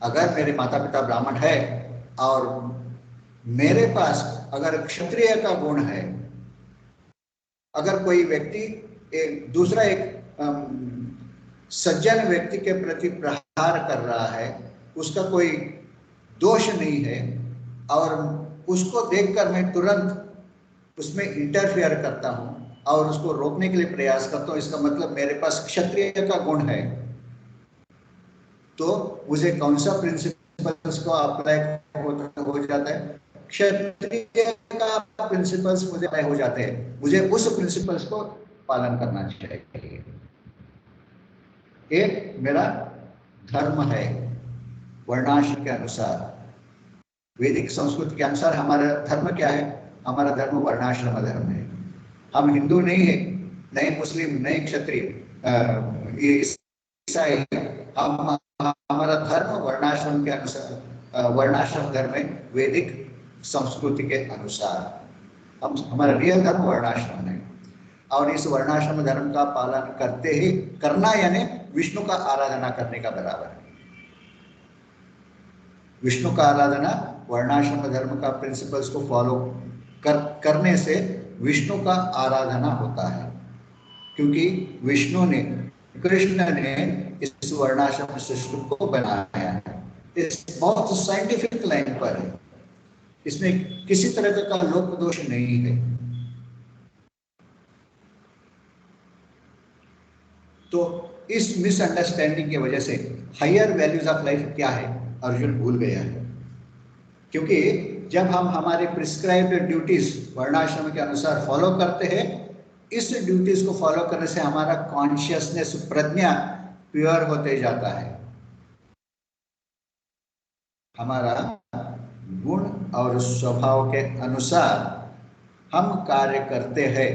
अगर मेरे माता पिता ब्राह्मण है और मेरे पास अगर क्षत्रिय का गुण है, अगर कोई व्यक्ति दूसरा सज्जन व्यक्ति के प्रति प्रहार कर रहा है, उसका कोई दोष नहीं है, और उसको देखकर मैं तुरंत उसमें इंटरफेयर करता हूं और उसको रोकने के लिए प्रयास करता हूं, इसका मतलब मेरे पास क्षत्रिय का गुण है। तो मुझे कौन सा प्रिंसिपल्स को अप्लाई हो जाता है? क्षत्रिय का प्रिंसिपल्स मुझे अप्लाई हो जाते हैं। मुझे उस प्रिंसिपल्स को पालन करना चाहिए। एक मेरा धर्म है, वर्णाश्रम के अनुसार, वैदिक संस्कृति के अनुसार हमारा धर्म क्या है? हमारा धर्म वर्णाश्रम धर्म है। हम हिंदू नहीं है, नहीं मुस्लिम, नहीं क्षत्रिय, ईसाई। हम हमारा धर्म वर्णाश्रम के अनुसार, वर्णाश्रम धर्म है, वैदिक संस्कृति के अनुसार। हमारा रियल धर्म वर्णाश्रम है, और इस वर्णाश्रम धर्म का पालन करते ही करना यानी विष्णु का आराधना करने का बराबर है। विष्णु का आराधना वर्णाश्रम धर्म का प्रिंसिपल्स को फॉलो करने से विष्णु का आराधना होता है, क्योंकि विष्णु ने, कृष्ण ने इस वर्णाश्रम सिस्टम को बनाया है। इस बहुत साइंटिफिक लाइन पर है, इसमें किसी तरह का लोक दोष नहीं है। तो इस मिसअंडरस्टैंडिंग की वजह से हायर वैल्यूज ऑफ लाइफ क्या है अर्जुन भूल गया है। क्योंकि जब हम हमारे प्रिस्क्राइब्ड ड्यूटीज वर्णाश्रम के अनुसार फॉलो करते हैं, इस ड्यूटीज को फॉलो करने से हमारा कॉन्शियसनेस, प्रज्ञा प्योर होते जाता है। हमारा गुण और स्वभाव के अनुसार हम कार्य करते हैं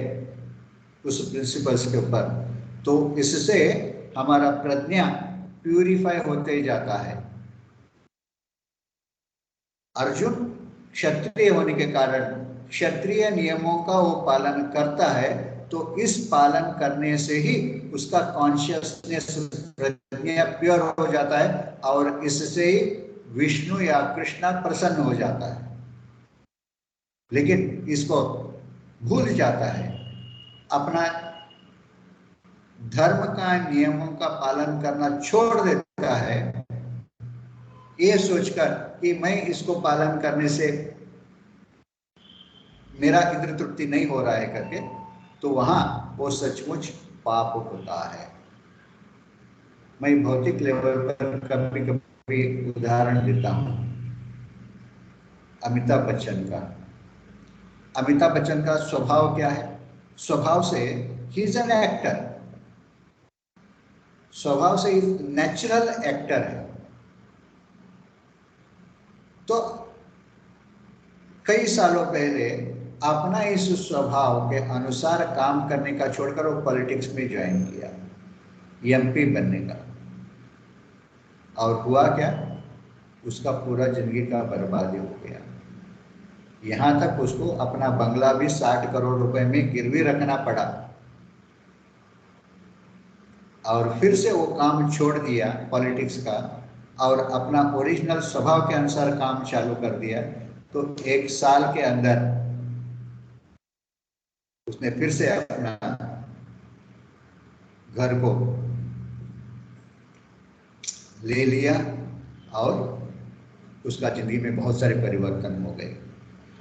उस प्रिंसिपल्स के ऊपर, तो इससे हमारा प्रज्ञा प्यूरिफाई होते जाता है। अर्जुन क्षत्रिय होने के कारण क्षत्रिय नियमों का वो पालन करता है, तो इस पालन करने से ही उसका कॉन्शियसनेस, प्रज्ञा प्योर हो जाता है और इससे ही विष्णु या कृष्णा प्रसन्न हो जाता है। लेकिन इसको भूल जाता है, अपना धर्म का नियमों का पालन करना छोड़ देता है, ये सोचकर कि मैं इसको पालन करने से मेरा इंद्र तृप्ति नहीं हो रहा है करके, तो वहां वो सचमुच पाप होता है। मैं भौतिक लेवल पर कभी कभी उदाहरण देता हूं अमिताभ बच्चन का। अमिताभ बच्चन का स्वभाव क्या है? स्वभाव से ही इज एन एक्टर, स्वभाव से नेचुरल एक्टर है। तो कई सालों पहले अपना इस स्वभाव के अनुसार काम करने का छोड़कर वो पॉलिटिक्स में ज्वाइन किया, एमपी बनने का। और हुआ क्या? उसका पूरा जिंदगी का बर्बादी हो गया। यहां तक उसको अपना बंगला भी 60 करोड़ रुपए में गिरवी रखना पड़ा और फिर से वो काम छोड़ दिया पॉलिटिक्स का और अपना ओरिजिनल स्वभाव के अनुसार काम चालू कर दिया। तो 1 साल के अंदर उसने फिर से अपना घर को ले लिया और उसका जिंदगी में बहुत सारे परिवर्तन हो गए।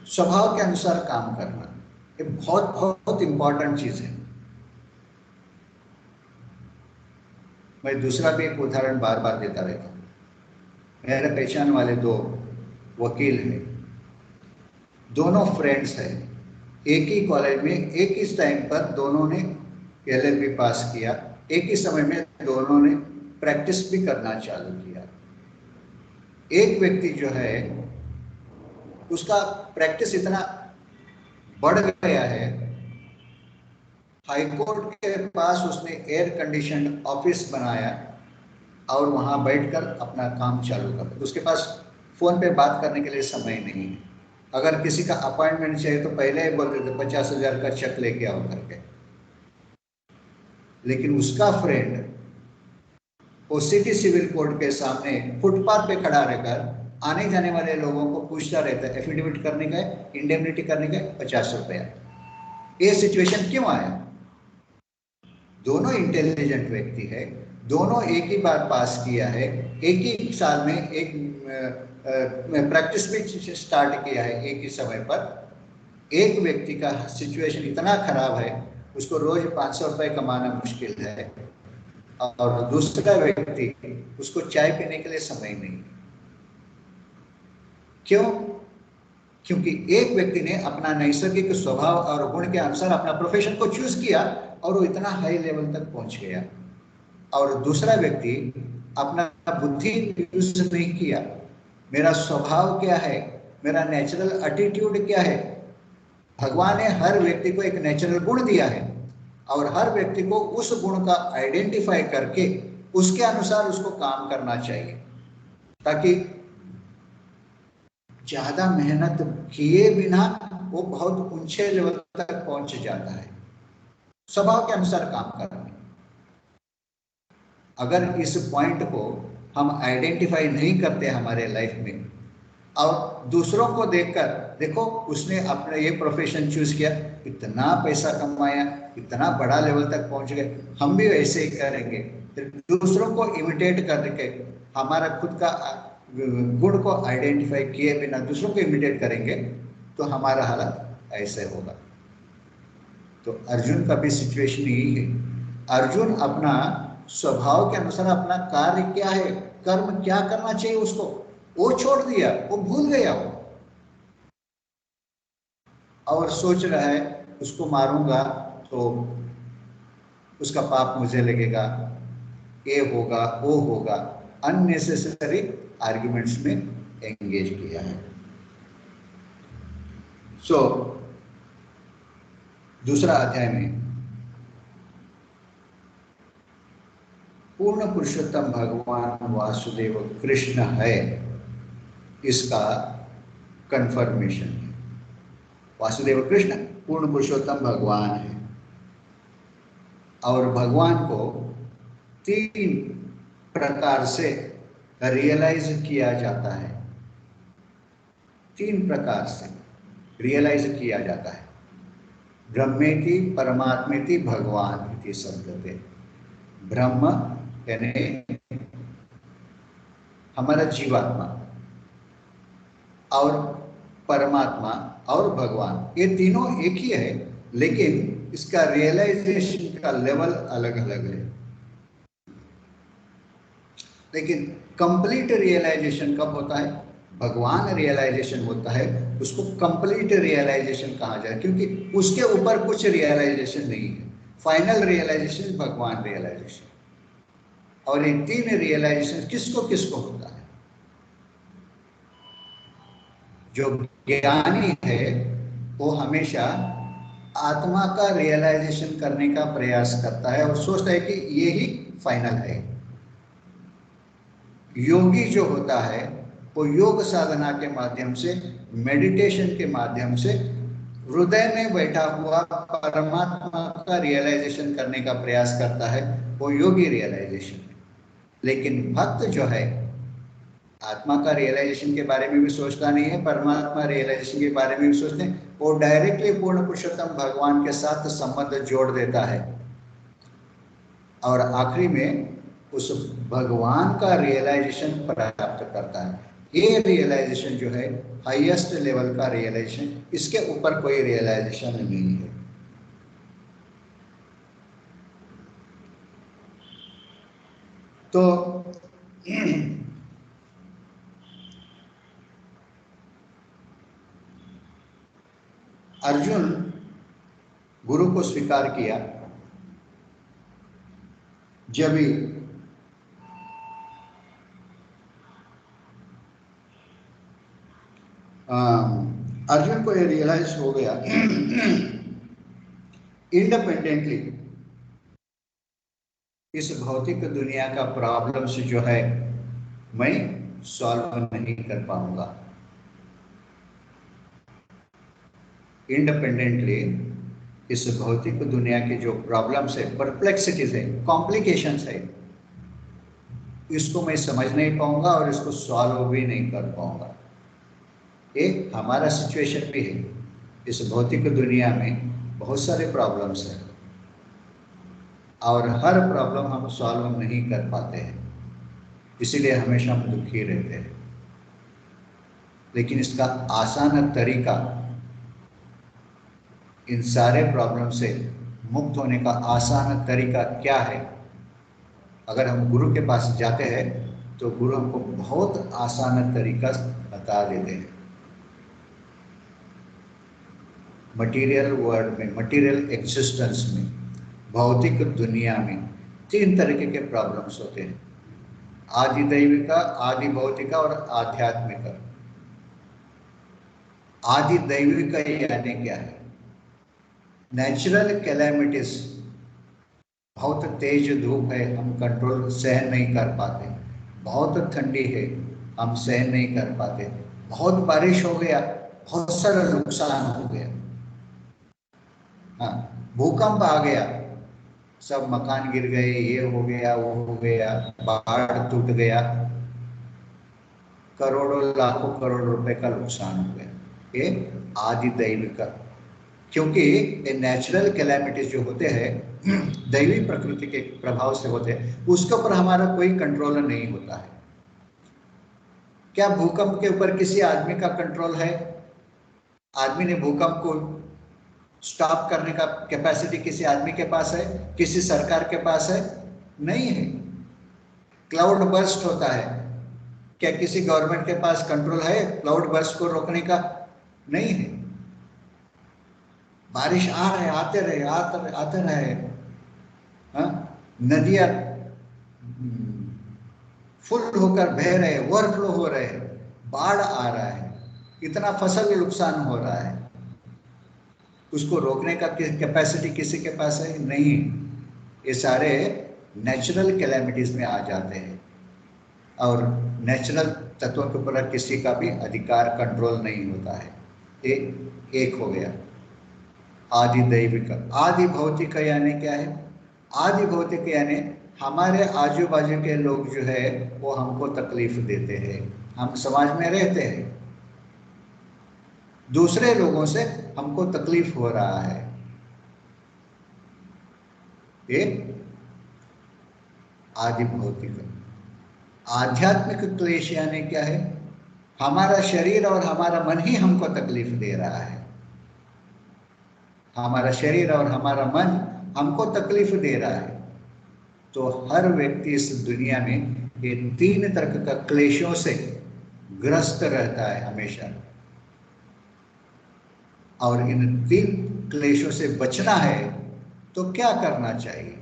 स्वभाव के अनुसार काम करना ये बहुत बहुत इंपॉर्टेंट चीज है। मैं दूसरा भी एक उदाहरण बार बार देता रहता हूँ। मेरे पहचान वाले 2 वकील हैं, दोनों फ्रेंड्स हैं, एक ही कॉलेज में एक ही टाइम पर दोनों ने LLB पास किया, एक ही समय में दोनों ने प्रैक्टिस भी करना चालू किया। एक व्यक्ति जो है उसका प्रैक्टिस इतना बढ़ गया है, हाईकोर्ट के पास उसने एयर कंडीशन ऑफिस बनाया और वहां बैठकर अपना काम चालू कर। उसके पास फोन पे बात करने के लिए समय नहीं है। अगर किसी का अपॉइंटमेंट चाहिए तो पहले ही बोल देते 50,000 का चेक लेके आओ करके। लेकिन उसका फ्रेंड वो सिटी सिविल कोर्ट के सामने फुटपाथ पे खड़ा रहकर आने जाने वाले लोगों को पूछता रहता है, एफिडेविट करने का है, इंडेमनिटी करने का है, 50 रुपया। ये सिचुएशन क्यों आया? दोनों इंटेलिजेंट व्यक्ति है, दोनों एक ही बार पास किया है, एक ही साल में एक प्रैक्टिस भी स्टार्ट किया है एक ही समय पर। एक व्यक्ति का सिचुएशन इतना खराब है उसको रोज 500 रुपए कमाना मुश्किल है और दूसरा व्यक्ति उसको चाय पीने के लिए समय नहीं। क्यों? क्योंकि एक व्यक्ति ने अपना नैसर्गिक स्वभाव और गुण के अनुसार अपना प्रोफेशन को चूज किया और वो इतना हाई लेवल तक पहुंच गया, और दूसरा व्यक्ति अपना बुद्धि यूज नहीं किया। मेरा स्वभाव क्या है, मेरा नेचुरल एटीट्यूड क्या है। भगवान ने हर व्यक्ति को एक नेचुरल गुण दिया है और हर व्यक्ति को उस गुण का आइडेंटिफाई करके उसके अनुसार उसको काम करना चाहिए, ताकि ज्यादा मेहनत किए बिना वो बहुत ऊंचे लेवल तक पहुंच जाता है। स्वभाव के अनुसार काम करना। अगर इस पॉइंट को हम आइडेंटिफाई नहीं करते हमारे लाइफ में और दूसरों को देखकर, देखो उसने अपना ये प्रोफेशन चूज किया, इतना पैसा कमाया, इतना बड़ा लेवल तक पहुंच गए, हम भी वैसे ही करेंगे। फिर दूसरों को इमिटेट करके हमारा खुद का गुण को आइडेंटिफाई किए बिना दूसरों को इमिटेट करेंगे तो हमारा हालत ऐसे होगा। तो अर्जुन का भी सिचुएशन यही है। अर्जुन अपना स्वभाव के अनुसार अपना कार्य क्या है, कर्म क्या करना चाहिए उसको, वो छोड़ दिया, वो भूल गया वो, और सोच रहा है उसको मारूंगा तो उसका पाप मुझे लगेगा, ये होगा, वो होगा, अननेसेसरी आर्ग्यूमेंट्स में एंगेज किया है। सो दूसरा अध्याय में पूर्ण पुरुषोत्तम भगवान वासुदेव कृष्ण है, इसका कंफर्मेशन है। वासुदेव कृष्ण पूर्ण पुरुषोत्तम भगवान है और भगवान को 3 प्रकार से रियलाइज किया जाता है। 3 प्रकार से रियलाइज किया जाता है। ब्रह्मेति परमात्मेति भगवान इति शब्दते। ब्रह्म यानी हमारा जीवात्मा और परमात्मा और भगवान, ये तीनों एक ही है, लेकिन इसका रियलाइजेशन का लेवल अलग अलग है। लेकिन कंप्लीट रियलाइजेशन कब होता है? भगवान रियलाइजेशन होता है, उसको कंप्लीट रियलाइजेशन कहा जाए, क्योंकि उसके ऊपर कुछ रियलाइजेशन नहीं है। फाइनल रियलाइजेशन भगवान रियलाइजेशन। और ये 3 रियलाइजेशन किसको किसको होता है? जो ज्ञानी है वो हमेशा आत्मा का रियलाइजेशन करने का प्रयास करता है और सोचता है कि ये ही फाइनल है। योगी जो होता है वो योग साधना के माध्यम से, मेडिटेशन के माध्यम से हृदय में बैठा हुआ परमात्मा का रियलाइजेशन करने का प्रयास करता है, वो योगी रियलाइजेशन है। लेकिन भक्त जो है आत्मा का रियलाइजेशन के बारे में भी सोचता नहीं है, परमात्मा रियलाइजेशन के बारे में भी सोचते हैं, वो डायरेक्टली पूर्ण पुरुषोत्तम भगवान के साथ संबंध जोड़ देता है और आखिरी में उस भगवान का रियलाइजेशन प्राप्त करता है। ये रियलाइजेशन जो है हाईएस्ट लेवल का रियलाइजेशन, इसके ऊपर कोई रियलाइजेशन नहीं है। तो अर्जुन गुरु को स्वीकार किया जब अर्जुन को ये रियलाइज हो गया इंडिपेंडेंटली इस भौतिक दुनिया का प्रॉब्लम्स जो है मैं सॉल्व नहीं कर पाऊंगा। इंडिपेंडेंटली इस भौतिक दुनिया के जो प्रॉब्लम्स है, परप्लेक्सिटीज है, कॉम्प्लिकेशंस है, इसको मैं समझ नहीं पाऊंगा और इसको सॉल्व भी नहीं कर पाऊंगा। ये हमारा सिचुएशन भी है। इस भौतिक दुनिया में बहुत सारे प्रॉब्लम्स हैं और हर प्रॉब्लम हम सॉल्व नहीं कर पाते हैं, इसीलिए हमेशा हम दुखी रहते हैं। लेकिन इसका आसान तरीका, इन सारे प्रॉब्लम से मुक्त होने का आसान तरीका क्या है? अगर हम गुरु के पास जाते हैं तो गुरु हमको बहुत आसान तरीका बता देते हैं। मटेरियल वर्ल्ड में, मटेरियल एग्जिस्टेंस में, भौतिक दुनिया में 3 तरीके के प्रॉब्लम्स होते हैं, आदि दैविका, आदि भौतिका और आध्यात्मिका। आदि दैविका यानी क्या है? नेचुरल कैलेमिटीज, बहुत तेज धूप है, हम कंट्रोल सहन नहीं कर पाते, बहुत ठंडी है, हम सहन नहीं कर पाते, बहुत बारिश हो गया, बहुत सारा नुकसान हो गया, हाँ, भूकंप आ गया, सब मकान गिर गए, ये हो गया, वो हो गया, पहाड़ टूट गया, करोड़ों लाखों करोड़ रुपए का नुकसान हो गया। ये आदि दैविक, क्योंकि ये नेचुरल कैलेमिटीज जो होते हैं दैवी प्रकृति के प्रभाव से होते हैं, उसके ऊपर हमारा कोई कंट्रोल नहीं होता है। क्या भूकंप के ऊपर किसी आदमी का कंट्रोल है? आदमी ने भूकंप को स्टॉप करने का कैपेसिटी किसी आदमी के पास है? किसी सरकार के पास है? नहीं है। क्लाउड बर्स्ट होता है, क्या किसी गवर्नमेंट के पास कंट्रोल है क्लाउड बर्स्ट को रोकने का? नहीं है। बारिश आ रहे आते रहे, हाँ? नदियां फुल होकर बह रहे, ओवरफ्लो हो रहे, बाढ़ आ रहा है, इतना फसल नुकसान हो रहा है, उसको रोकने का कैपेसिटी किसी के पास है? नहीं। ये सारे नेचुरल कैलेमिटीज में आ जाते हैं और नेचुरल तत्वों के ऊपर किसी का भी अधिकार कंट्रोल नहीं होता है। एक हो गया। आदि दैविक, आदि भौतिक यानी क्या है? आदि भौतिक यानी हमारे आजू बाजू के लोग जो है वो हमको तकलीफ देते हैं, हम समाज में रहते हैं, दूसरे लोगों से हमको तकलीफ हो रहा है, ये आदि भौतिक। आध्यात्मिक क्लेश यानी क्या है? हमारा शरीर और हमारा मन ही हमको तकलीफ दे रहा है, हमारा शरीर और हमारा मन हमको तकलीफ दे रहा है। तो हर व्यक्ति इस दुनिया में ये तीन तरह का क्लेशों से ग्रस्त रहता है हमेशा, और इन तीन क्लेशों से बचना है तो क्या करना चाहिए?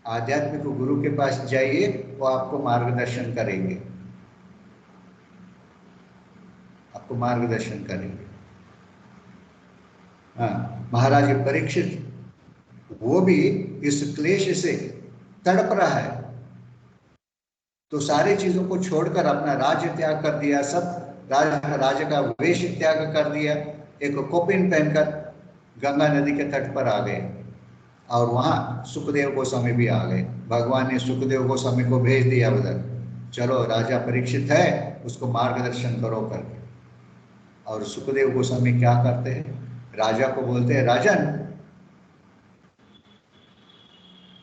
आध्यात्मिक गुरु के पास जाइए, वो आपको मार्गदर्शन करेंगे, आपको मार्गदर्शन करेंगे। हाँ, महाराज परीक्षित वो भी इस क्लेश से तड़प रहा है, तो सारी चीजों को छोड़कर अपना राज्य त्याग कर दिया, सब राज्य का वेश त्याग कर दिया, एक कोपिन पहनकर गंगा नदी के तट पर आ गए, और वहां सुखदेव गोस्वामी भी आ गए। भगवान ने सुखदेव गोस्वामी को भेज दिया उधर, चलो राजा परीक्षित है उसको मार्गदर्शन करो करके। और सुखदेव गोस्वामी क्या करते हैं? राजा को बोलते हैं, राजन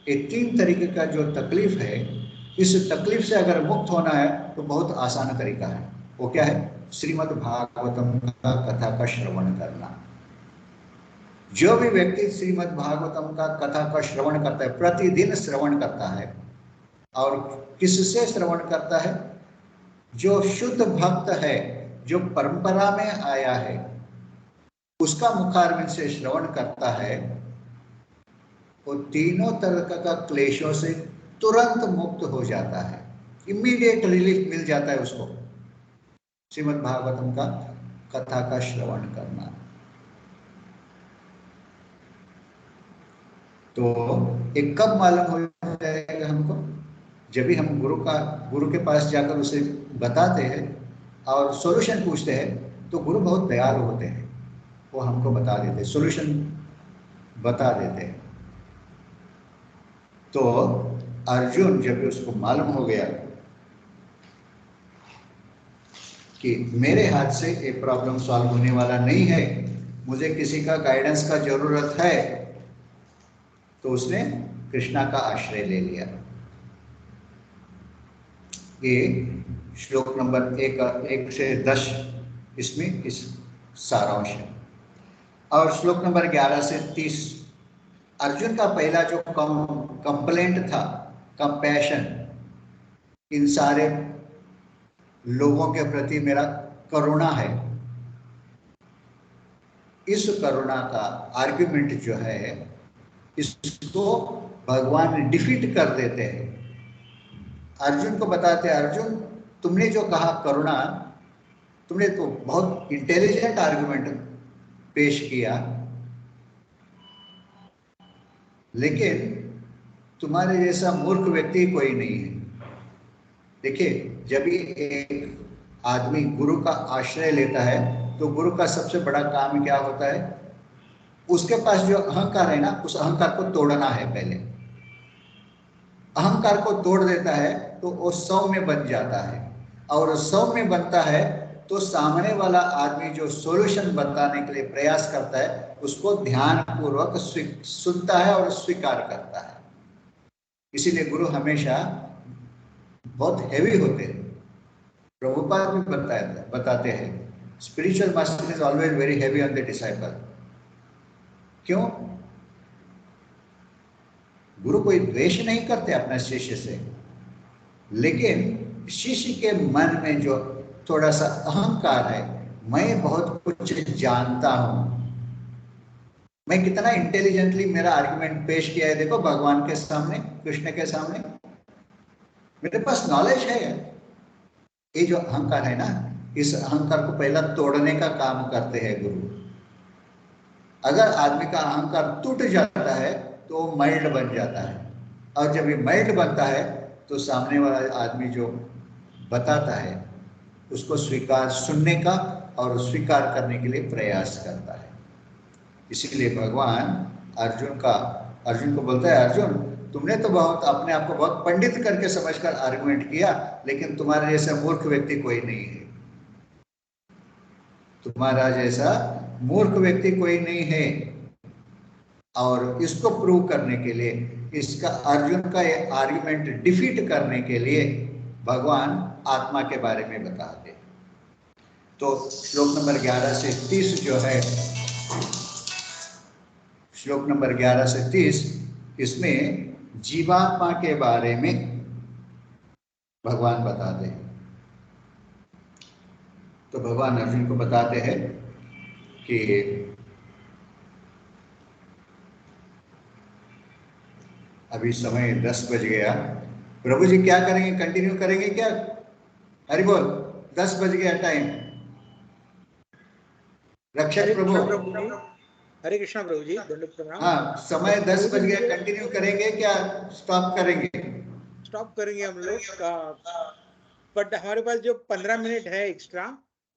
ये तीन तरीके का जो तकलीफ है, इस तकलीफ से अगर मुक्त होना है तो बहुत आसान तरीका है। वो क्या है? श्रीमद् भागवतम का कथा का श्रवण करना। जो भी व्यक्ति श्रीमद् भागवतम का कथा का श्रवण करता है, प्रतिदिन श्रवण करता है, और किससे श्रवण करता है? जो शुद्ध भक्त है, जो परंपरा में आया है, उसका मुखारविंद से श्रवण करता है, वो तीनों तरह का क्लेशों से तुरंत मुक्त हो जाता है, इमीडिएट रिलीफ मिल जाता है उसको। श्रीमद् भागवतम का कथा का श्रवण करना। तो एक कब मालूम हो जाएगा हमको? जब भी हम गुरु के पास जाकर उसे बताते हैं और सॉल्यूशन पूछते हैं, तो गुरु बहुत दयालु होते हैं, वो हमको बता देते हैं, सॉल्यूशन बता देते हैं। तो अर्जुन जब उसको मालूम हो गया कि मेरे हाथ से ये प्रॉब्लम सॉल्व होने वाला नहीं है, मुझे किसी का गाइडेंस का जरूरत है, तो उसने कृष्णा का आश्रय ले लिया। ये श्लोक नंबर 1 से 10 इसमें इस सारांश है। और श्लोक नंबर 11 से 30 अर्जुन का पहला जो कंप्लेंट था, कंपैशन, इन सारे लोगों के प्रति मेरा करुणा है, इस करुणा का आर्गुमेंट जो है इसको भगवान डिफीट कर देते हैं। अर्जुन को बताते हैं, अर्जुन तुमने जो कहा करुणा, तुमने तो बहुत इंटेलिजेंट आर्गुमेंट पेश किया, लेकिन तुम्हारे जैसा मूर्ख व्यक्ति कोई नहीं है। देखिए, जब भी एक आदमी गुरु का आश्रय लेता है तो गुरु का सबसे बड़ा काम क्या होता है? उसके पास जो अहंकार है ना, उस अहंकार को तोड़ना है। पहले अहंकार को तोड़ देता है तो वो सौम्य बन जाता है, और सौम्य बनता है तो सामने वाला आदमी जो सॉल्यूशन बताने के लिए प्रयास करता है उसको ध्यान पूर्वक सुनता है और स्वीकार करता है। इसीलिए गुरु हमेशा बहुत हैवी होते हैं। प्रभुपाद भी बताते हैं, spiritual master is always very heavy on the disciple. क्यों? गुरु कोई द्वेष नहीं करते अपने शिष्य से, लेकिन शिष्य के मन में जो थोड़ा सा अहंकार है, मैं बहुत कुछ जानता हूं, मैं कितना इंटेलिजेंटली मेरा आर्गुमेंट पेश किया है, देखो भगवान के सामने, कृष्ण के सामने मेरे पास नॉलेज है। ये जो अहंकार है ना, इस अहंकार को पहला तोड़ने का काम करते हैं गुरु। अगर आदमी का अहंकार टूट जाता है तो वो माइल्ड बन जाता है, और जब ये माइल्ड बनता है तो सामने वाला आदमी जो बताता है उसको स्वीकार, सुनने का और स्वीकार करने के लिए प्रयास करता है। इसीलिए भगवान अर्जुन को बोलता है, अर्जुन तुमने तो बहुत अपने आप को बहुत पंडित करके समझकर आर्गुमेंट किया, लेकिन तुम्हारे जैसा मूर्ख व्यक्ति कोई नहीं है। तुम्हारा जैसा मूर्ख व्यक्ति कोई नहीं है। और इसको प्रूव करने के लिए, इसका अर्जुन का ये आर्गुमेंट डिफीट करने के लिए भगवान आत्मा के बारे में बताते हैं। तो श्लोक नंबर 11 से 30 जो है, श्लोक नंबर 11 से 30, इसमें जीवात्मा के बारे में भगवान बताते हैं। तो भगवान अर्जुन को बताते हैं कि अभी समय 10 बज गया, प्रभु जी क्या करेंगे, कंटिन्यू करेंगे क्या? हरि बोल, 10 बज गया टाइम। रक्षक प्रभु, हरे कृष्णा प्रभु जी, दंडवत प्रणाम। हाँ, समय 10 बज गया, कंटिन्यू करेंगे क्या स्टॉप करेंगे? स्टॉप करेंगे हम लोग का, बट हमारे पास जो 15 मिनट है एक्स्ट्रा,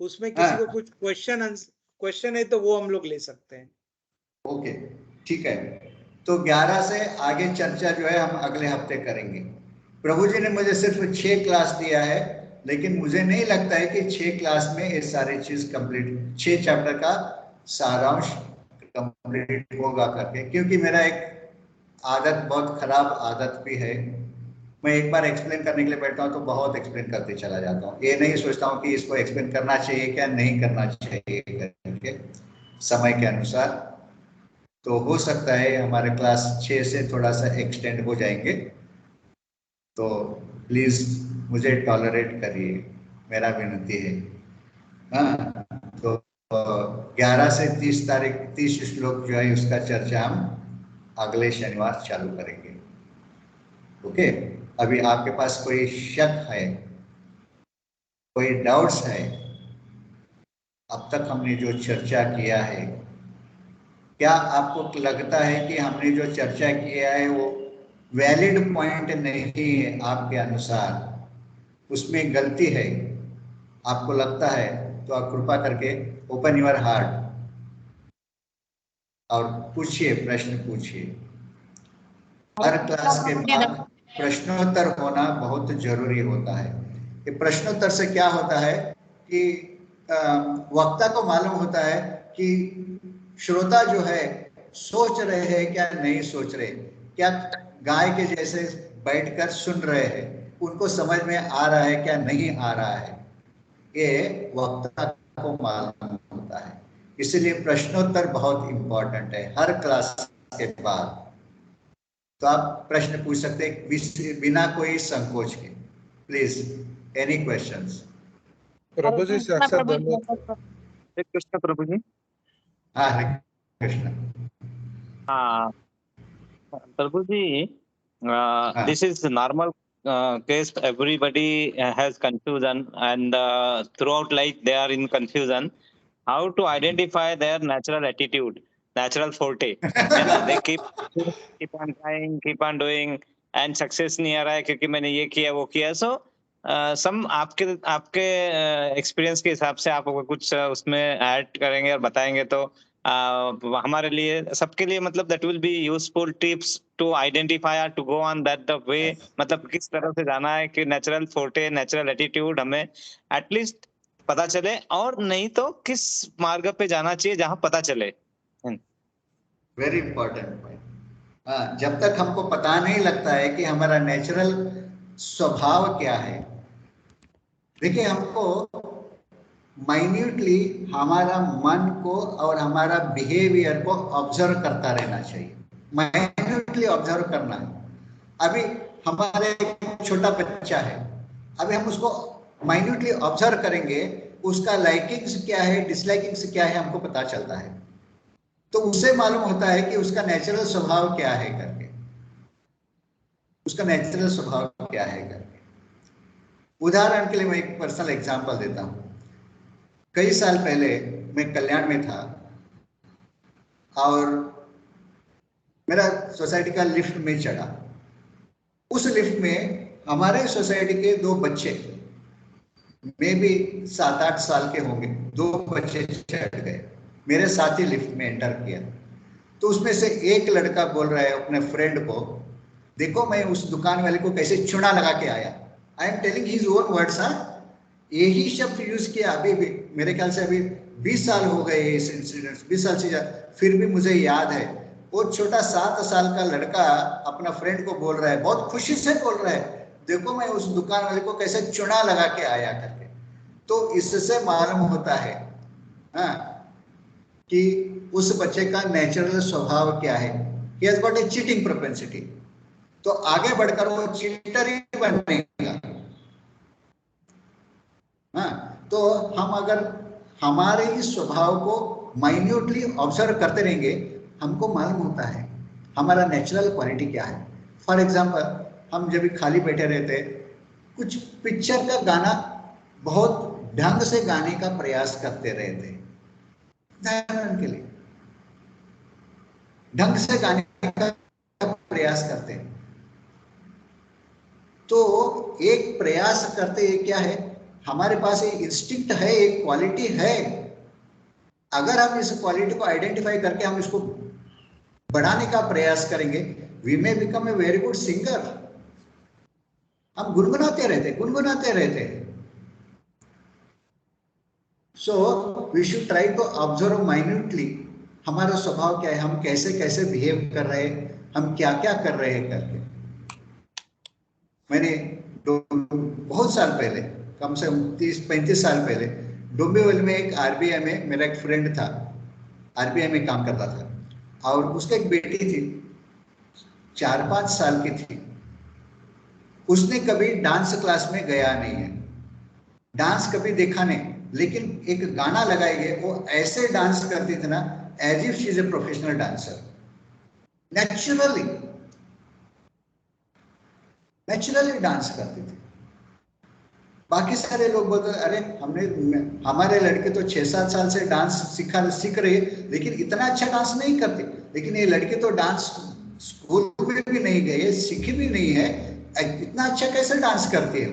उसमें किसी को कुछ क्वेश्चन है तो वो हम लोग ले सकते हैं। ओके, ठीक है। तो 11 से आगे चर्चा जो है हम अगले हफ्ते करेंगे। प्रभु जी ने मुझे सिर्फ 6 क्लास दिया है, लेकिन मुझे नहीं लगता है कि 6 क्लास में ये सारी चीज कंप्लीट, 6 चैप्टर का सारांश कंप्लीट होगा करके, क्योंकि मेरा एक आदत, बहुत खराब आदत भी है, मैं एक बार एक्सप्लेन करने के लिए बैठता हूँ तो बहुत एक्सप्लेन करते चला जाता हूँ। ये नहीं सोचता हूँ कि इसको एक्सप्लेन करना चाहिए क्या नहीं करना चाहिए करके समय के अनुसार। तो हो सकता है हमारे क्लास 6 से थोड़ा सा एक्सटेंड हो जाएंगे, तो प्लीज मुझे टॉलरेट करिए, मेरा विनती है। हाँ, तो 11 से 30 तारीख, 30 श्लोक जो है उसका चर्चा हम अगले शनिवार चालू करेंगे। ओके, अभी आपके पास कोई शक है, कोई डाउट्स है? अब तक हमने जो चर्चा किया है, क्या आपको लगता है कि हमने जो चर्चा किया है वो वैलिड पॉइंट नहीं है आपके अनुसार, उसमें गलती है, आपको लगता है तो आप कृपा करके ओपन योर हार्ट और पूछिए, प्रश्न पूछिए। हर क्लास के बाद प्रश्नोत्तर होना बहुत जरूरी होता है। ये प्रश्नोत्तर से क्या होता है कि वक्ता को मालूम होता है कि श्रोता जो है सोच रहे हैं क्या नहीं सोच रहे, क्या गाय के जैसे बैठकर सुन रहे हैं, उनको समझ में आ रहा है क्या नहीं आ रहा है, ये वक्ता को मालूम होता है। इसलिए प्रश्नोत्तर बहुत इंपॉर्टेंट है हर क्लास के बाद। तो आप प्रश्न पूछ सकते हैं बिना कोई संकोच के। Please, any questions? प्रभु जी साक्षात धन्यवाद। कृष्ण प्रभु जी। हाँ, हरे कृष्ण। हाँ प्रभु जी, this is normal case. Everybody has confusion, and throughout life they are in confusion. How to identify their natural attitude, natural forte? है ना? They keep on trying, keep on doing, and success नहीं आ रहा है क्योंकि मैंने ये किया वो किया। So some आपके एक्सपीरियंस के हिसाब से आप कुछ उसमें ऐड करेंगे और बताएंगे तो हमारे लिए, सबके लिए, मतलब that will be useful tips to identify, to go on that the way. मतलब किस तरह से जाना है कि नेचुरल फोर्टे, नेचुरल एटीट्यूड हमें एटलीस्ट पता चले, और नहीं तो किस मार्ग पे जाना चाहिए जहां पता चले। Very important point. हाँ, जब तक हमको पता नहीं लगता है कि हमारा नेचुरल स्वभाव क्या है, देखिए हमको माइन्यूटली हमारा मन को और हमारा बिहेवियर को ऑब्जर्व करता रहना चाहिए। माइन्यूटली ऑब्जर्व करना है। अभी हमारे एक छोटा बच्चा है, अभी हम उसको माइन्यूटली ऑब्जर्व करेंगे, उसका लाइकिंग्स क्या है, डिसलाइकिंग्स क्या है, हमको पता चलता है। तो उससे मालूम होता है कि उसका नेचुरल स्वभाव क्या है करके, उसका नेचुरल स्वभाव क्या है करके। उदाहरण के लिए मैं एक पर्सनल एग्जांपल देता हूं। कई साल पहले मैं कल्याण में था और मेरा सोसाइटी का लिफ्ट में चढ़ा। उस लिफ्ट में हमारे सोसाइटी के दो बच्चे, मे भी 7-8 साल के होंगे, दो बच्चे चढ़ गए, मेरे साथ ही लिफ्ट में एंटर किया। तो उसमें से एक लड़का बोल रहा है अपने फ्रेंड को, देखो मैं उस दुकान वाले को कैसे चुना लगा के आया। I am telling his own words. यही शब्द यूज किया। अभी भी मेरे ख्याल से अभी 20 साल हो गए इस इंसिडेंट, 20 साल से ज्यादा, फिर भी मुझे याद है। वो छोटा 7 साल का लड़का अपना फ्रेंड को बोल रहा है, बहुत खुशी से बोल रहा है, देखो मैं उस दुकान वाले को कैसे चुना लगा के आया करके। तो इससे मालूम होता है हाँ, कि उस बच्चे का नेचुरल स्वभाव क्या है। He has got a cheating propensity. तो आगे बढ़कर वो चीटर ही बनेगा। हाँ, तो हम अगर हमारे इस स्वभाव को माइन्यूटली ऑब्जर्व करते रहेंगे, हमको मालूम होता है हमारा नेचुरल क्वालिटी क्या है। फॉर एग्जाम्पल, हम जब भी खाली बैठे रहते, कुछ पिक्चर का गाना बहुत ढंग से गाने का प्रयास करते रहते, उदाहरण के लिए ढंग से गाने का प्रयास करते हैं। तो एक प्रयास करते क्या है, हमारे पास एक इंस्टिंक्ट है, एक क्वालिटी है। अगर हम इस क्वालिटी को आइडेंटिफाई करके हम इसको बढ़ाने का प्रयास करेंगे, we may become a very good singer. हम गुनगुनाते रहते। So we should try to observe minutely हमारा स्वभाव क्या है, हम कैसे कैसे बिहेव कर रहे हैं, हम क्या क्या कर रहे हैं करके। मैंने बहुत साल पहले, कम से कम 30-35 साल पहले, डोंबिवली में एक आरबीआई में मेरा एक फ्रेंड था, आरबीआई में काम करता था, और उसकी एक बेटी थी, 4-5 साल की थी। उसने कभी डांस क्लास में गया नहीं है, डांस कभी देखा नहीं, लेकिन एक गाना लगाएंगे वो ऐसे डांस करती थी ना, as if she is a professional dancer. Naturally dance करती थी। बाकी सारे लोग बोलते अरे हमारे लड़के तो 6-7 साल से डांस सीख रही है, लेकिन इतना अच्छा डांस नहीं करती। लेकिन ये लड़के तो डांस स्कूल में भी नहीं गए, सीखी भी नहीं है, इतना अच्छा कैसे डांस करती है।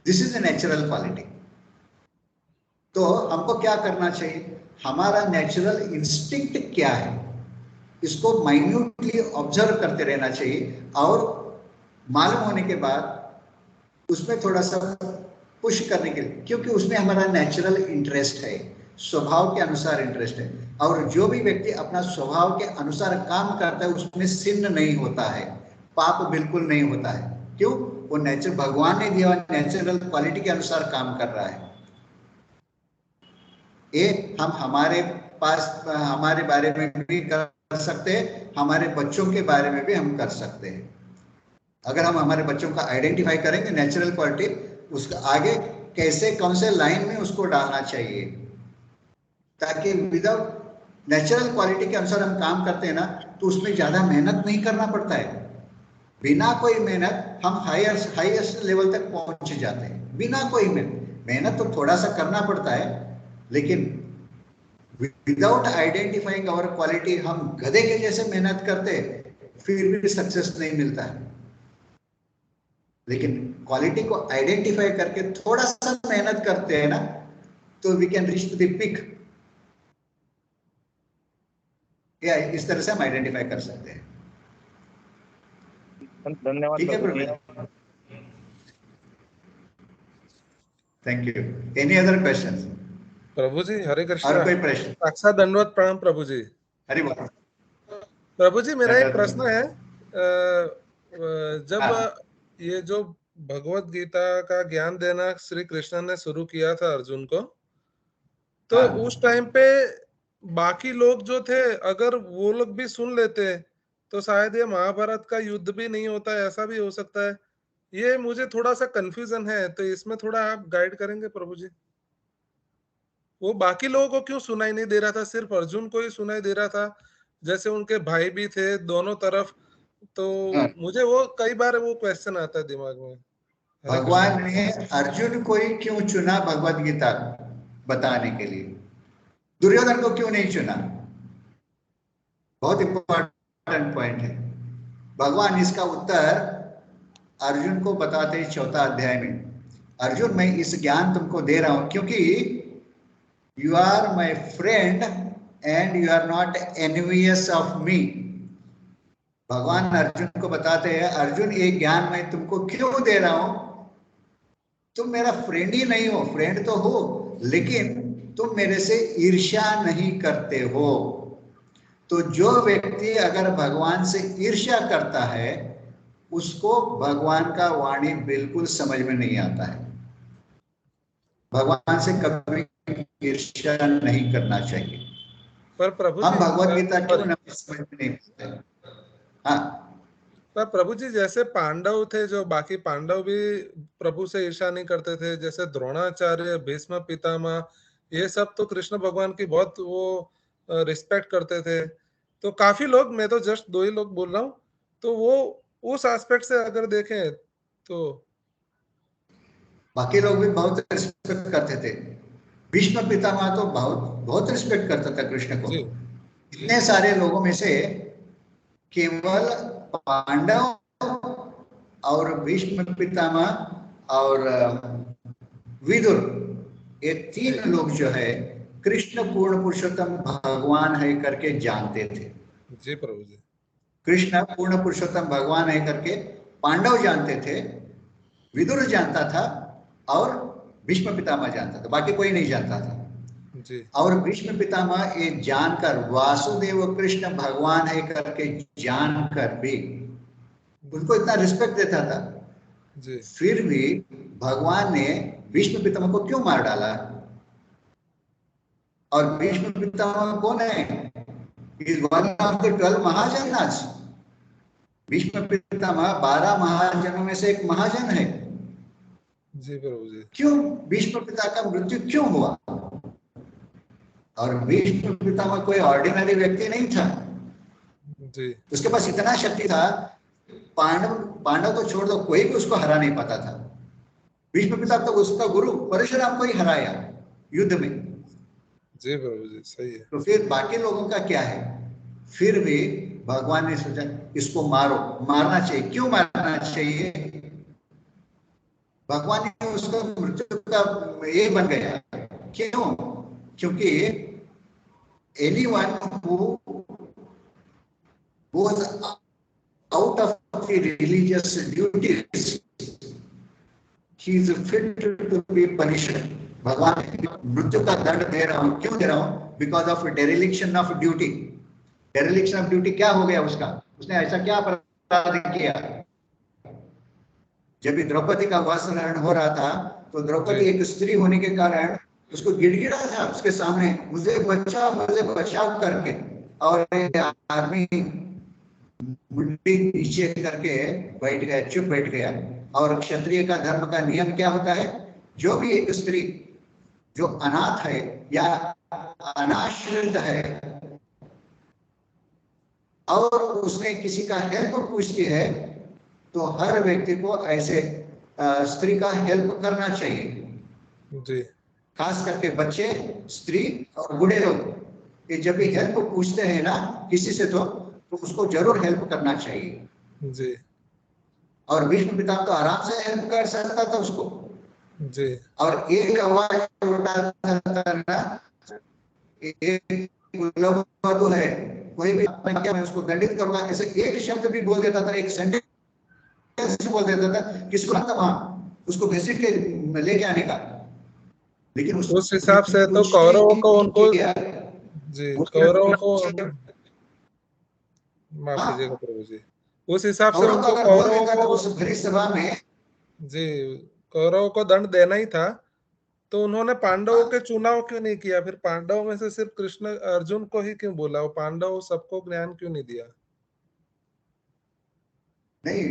This is a natural quality. तो हमको क्या करना चाहिए, हमारा नेचुरल इंस्टिंक्ट क्या है, इसको माइन्यूटली ऑब्जर्व करते रहना चाहिए, और मालूम होने के बाद उसमें थोड़ा सा पुश करने के लिए, क्योंकि उसमें हमारा नेचुरल इंटरेस्ट है, स्वभाव के अनुसार इंटरेस्ट है। और जो भी व्यक्ति अपना स्वभाव के अनुसार काम करता है उसमें सिन्न नहीं होता है, पाप बिल्कुल नहीं होता है। क्यों? वो नेचर भगवान ने दिया नेचुरल क्वालिटी के अनुसार काम कर रहा है। ये हम हमारे पास हमारे बारे में भी कर सकते हैं, हमारे बच्चों के बारे में भी हम कर सकते हैं। अगर हम हमारे बच्चों का आइडेंटिफाई करेंगे नेचुरल क्वालिटी, उसका आगे कैसे कौन से लाइन में उसको डालना चाहिए, ताकि विदाउट नेचुरल क्वालिटी के अनुसार हम काम करते हैं ना, तो उसमें ज्यादा मेहनत नहीं करना पड़ता है। बिना कोई मेहनत हम हाईएस्ट लेवल तक पहुंच जाते हैं, बिना कोई मेहनत तो थोड़ा सा करना पड़ता है, लेकिन विदाउट आइडेंटिफाइंग आवर क्वालिटी हम गधे के जैसे मेहनत करते फिर भी सक्सेस नहीं मिलता है। लेकिन क्वालिटी को आइडेंटिफाई करके थोड़ा सा मेहनत करते हैं ना, तो we can reach to the peak. या इस तरह से हम आइडेंटिफाई कर सकते हैं। धन्यवाद ठीक है प्रभु जी। Thank you. Any other question? प्रभु जी हरे और कृष्णा। कोई प्रश्न? साक्षात दंडवत प्रणाम प्रभु जी। हरि बोल। प्रभु जी मेरा एक प्रश्न है, जब हाँ। ये जो भगवत गीता का ज्ञान देना श्री कृष्ण ने शुरू किया था अर्जुन को, तो हाँ। उस टाइम पे बाकी लोग जो थे, अगर वो लोग भी सुन लेते तो शायद ये महाभारत का युद्ध भी नहीं होता, ऐसा भी हो सकता है। ये मुझे थोड़ा सा कंफ्यूजन है, तो इसमें थोड़ा आप गाइड करेंगे प्रभु जी? वो बाकी लोगों को क्यों सुनाई नहीं दे रहा था, सिर्फ अर्जुन को ही सुनाई दे रहा था, जैसे उनके भाई भी थे दोनों तरफ। तो हाँ, मुझे वो कई बार वो क्वेश्चन आता है दिमाग में। हरे कृष्ण। भगवान ने अर्जुन को ही क्यों चुना भगवत गीता बताने के लिए, दुर्योधन को क्यों नहीं चुना? बहुत इंपॉर्टेंट पॉइंट है। भगवान इसका उत्तर अर्जुन को बताते ही 4था अध्याय में, अर्जुन मैं इस ज्ञान तुमको दे रहा हूं क्योंकि you are my friend and you are not envious of me. भगवान अर्जुन को बताते हैं, अर्जुन ये ज्ञान मैं तुमको क्यों दे रहा हूं, तुम मेरा फ्रेंड ही नहीं हो, फ्रेंड तो हो लेकिन तुम मेरे से ईर्ष्या नहीं करते हो। तो जो व्यक्ति अगर भगवान से ईर्ष्या करता है उसको भगवान का वाणी बिल्कुल समझ में नहीं आता है। भगवान से कभी ईर्ष्या नहीं करना चाहिए। पर प्रभु हम जी भगवत गीता क्यों नहीं समझ में नहीं पाते? हाँ, पर प्रभु जी जैसे पांडव थे, जो बाकी पांडव भी प्रभु से ईर्ष्या नहीं करते थे, जैसे द्रोणाचार्य, भीष्म पितामह, ये सब तो कृष्ण भगवान की बहुत वो रिस्पेक्ट करते थे। तो काफी लोग, मैं तो जस्ट 2 ही लोग बोल रहा हूँ, तो वो उस एस्पेक्ट से अगर देखें तो। बाकी लोग भी बहुत रिस्पेक्ट करते थे। भीष्म पितामह तो बहुत बहुत रिस्पेक्ट करता था कृष्ण को। जी इतने सारे लोगों में से केवल पांडव और भीष्म पितामह और विदुर, ये 3 लोग जो है कृष्ण पूर्ण पुरुषोत्तम भगवान है करके जानते थे। जी प्रभु जी। कृष्ण पूर्ण पुरुषोत्तम भगवान है करके पांडव जानते थे, विदुर जानता था और भीष्म पितामह जानता था, बाकी कोई नहीं जानता था। जी और भीष्म पितामह ये जानकर, वासुदेव कृष्ण भगवान है करके जानकर भी उनको इतना रिस्पेक्ट देता था, जी फिर भी भगवान ने भीष्म पितामह को क्यों मार डाला? और भीष्म पितामह कौन है? इज वन ऑफ द 12 महाजनास। भीष्म पितामह 12 महाजनों में से एक महाजन है। जी प्रभु जी। क्यों भीष्म पिता का मृत्यु क्यों हुआ? और भीष्म पितामह कोई ऑर्डिनरी व्यक्ति नहीं था, जी उसके पास इतना शक्ति था, पांडव पांडव को छोड़ दो कोई भी उसको हरा नहीं पाता था। भीष्म पिता तो उसका गुरु परशुराम को ही हराया युद्ध में। जी प्रभु जी सही है। तो फिर बाकी लोगों का क्या है? फिर भी भगवान ने सोचा इसको मारो, मारना चाहिए। क्यों मारना चाहिए? भगवान ने उसका मृत्यु का ये बन गया। क्यों? क्योंकि anyone who goes out of the religious duties, he is fit to be punished. भगवान मृत्यु का दंड दे रहा हूं, क्यों दे रहा हूं? Because of dereliction of duty. Dereliction of duty क्या हो गया उसका? उसने ऐसा क्या अपराध किया? जब भी द्रौपदी का वस्त्रहरण हो रहा था तो द्रौपदी एक स्त्री होने के कारण उसको गिड़गिड़ा था उसके सामने, मुझे बचाओ करके, और आदमी मुंडी नीचे करके बैठ गया, चुप बैठ गया। और क्षत्रिय का धर्म का नियम क्या होता है? जो भी एक स्त्री जो अनाथ है या अनाश्रित है और उसने किसी का हेल्प पूछती है तो हर व्यक्ति को ऐसे स्त्री का हेल्प करना चाहिए। जी खास करके बच्चे, स्त्री और बूढ़े लोग, ये जब भी हेल्प पूछते हैं ना किसी से तो उसको जरूर हेल्प करना चाहिए। जी और भीष्म पितामह तो आराम से हेल्प कर सकता था उसको। जी और एक आवाज उठाता था ना, एक कुलवधु है, कोई भी क्या मैं उसको दंडित करूंगा, ऐसे एक शब्द भी बोल देता था, एक सेंटेंस बोल देता था, किसको आता वहां उसको घसीट के लेके आने का। लेकिन उस हिसाब से तो कुछ कौरवों नहीं को उनको, किया। जी कौरवों को, माफ हाँ, कीजिएगा प्रभु जी, उस हिसाब से कौरव उनको अगर बोल कौरवों देता को, तो उस भरी सभा में, जी कौरवों को दंड देना ही था। तो उन्होंने पांडवों के चुनाव क्यों नहीं किया? फिर पांडवों में से सिर्फ कृष्ण अर्जुन को ही क्यों बोला? वो पांडव सबको ज्ञान क्यों नहीं दिया? नहीं,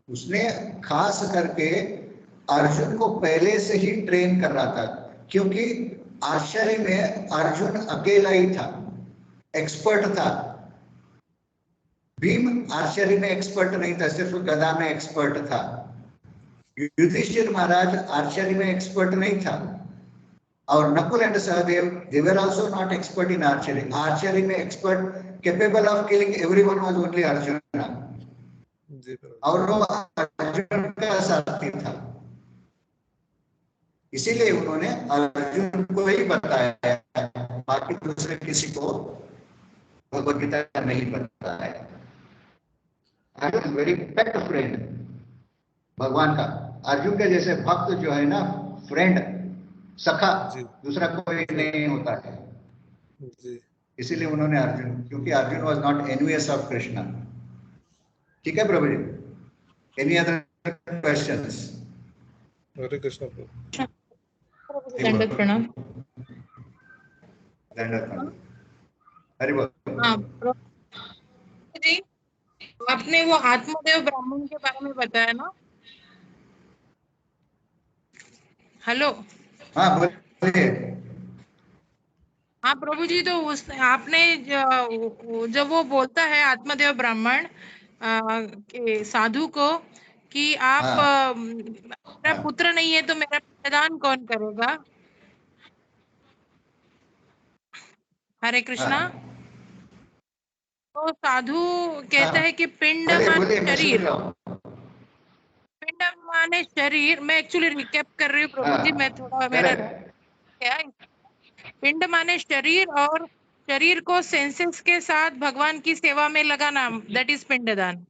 उसने खास करके अर्जुन को पहले से ही ट्रेन कर रहा था, क्योंकि आश्चर्य में अर्जुन अकेला ही था, एक्सपर्ट था। भीम आश्चर्य में एक्सपर्ट नहीं था, सिर्फ गदा में एक्सपर्ट था। युधिष्ठिर महाराज आर्चरी में एक्सपर्ट नहीं था, और Nakul and Sahdev they were also not expert in archery. Archery में expert capable of killing everyone was only Arjun, और वो अर्जुन का साथी था। इसीलिए उन्होंने अर्जुन को ही बताया, बाकी दूसरे किसी को भगवद गीता नहीं बताया। अर्जुन वेरी बेस्ट फ्रेंड भगवान का। अर्जुन के जैसे भक्त जो है ना, फ्रेंड, सखा, दूसरा कोई नहीं होता है। इसीलिए उन्होंने अर्जुन, क्योंकि Arjun was not envious of Krishna. ठीक है प्रभु जी, एनी अदर क्वेश्चंस? हरे कृष्ण प्रभु। दंडवत प्रणाम। दंडवत प्रणाम। हरि बोल। हाँ प्रभु जी, आपने वो आत्मदेव ब्राह्मण के बारे में बताया ना? हेलो। हाँ बोलिए। हाँ प्रभु जी, तो उस आपने जब वो बोलता है आत्मदेव ब्राह्मण के साधु को कि आप मेरा पुत्र नहीं है तो मेरा पिंडदान कौन करेगा? हरे कृष्णा। तो साधु कहता है कि पिंड माने शरीर, पिंड माने शरीर। मैं एक्चुअली रिकैप कर रही हूँ प्रभु जी, मैं थोड़ा मेरा क्या, पिंड माने शरीर, और शरीर को सेंसेस के साथ भगवान की सेवा में लगाना, दैट इज पिंडदान।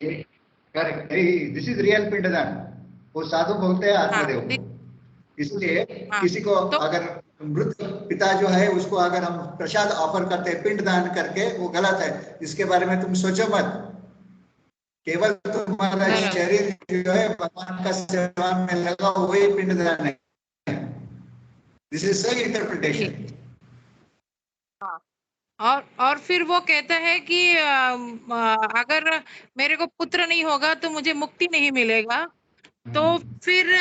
करेक्ट, दिस इज रियल पिंडदान। वो साधु बोलते हैं आत्मदेव को। इसलिए किसी को अगर मृत पिता जो है उसको अगर हम प्रसाद ऑफर करते हैं पिंडदान करके, वो गलत है। इसके बारे में तुम सोचो मत। केवल तुम्हारा शरीर जो है भगवान का सेवा में लगा, वही पिंडदान है। दिस इज सही इंटरप्रिटेशन। और फिर वो कहता है कि अगर मेरे को पुत्र नहीं होगा तो मुझे मुक्ति नहीं मिलेगा। तो फिर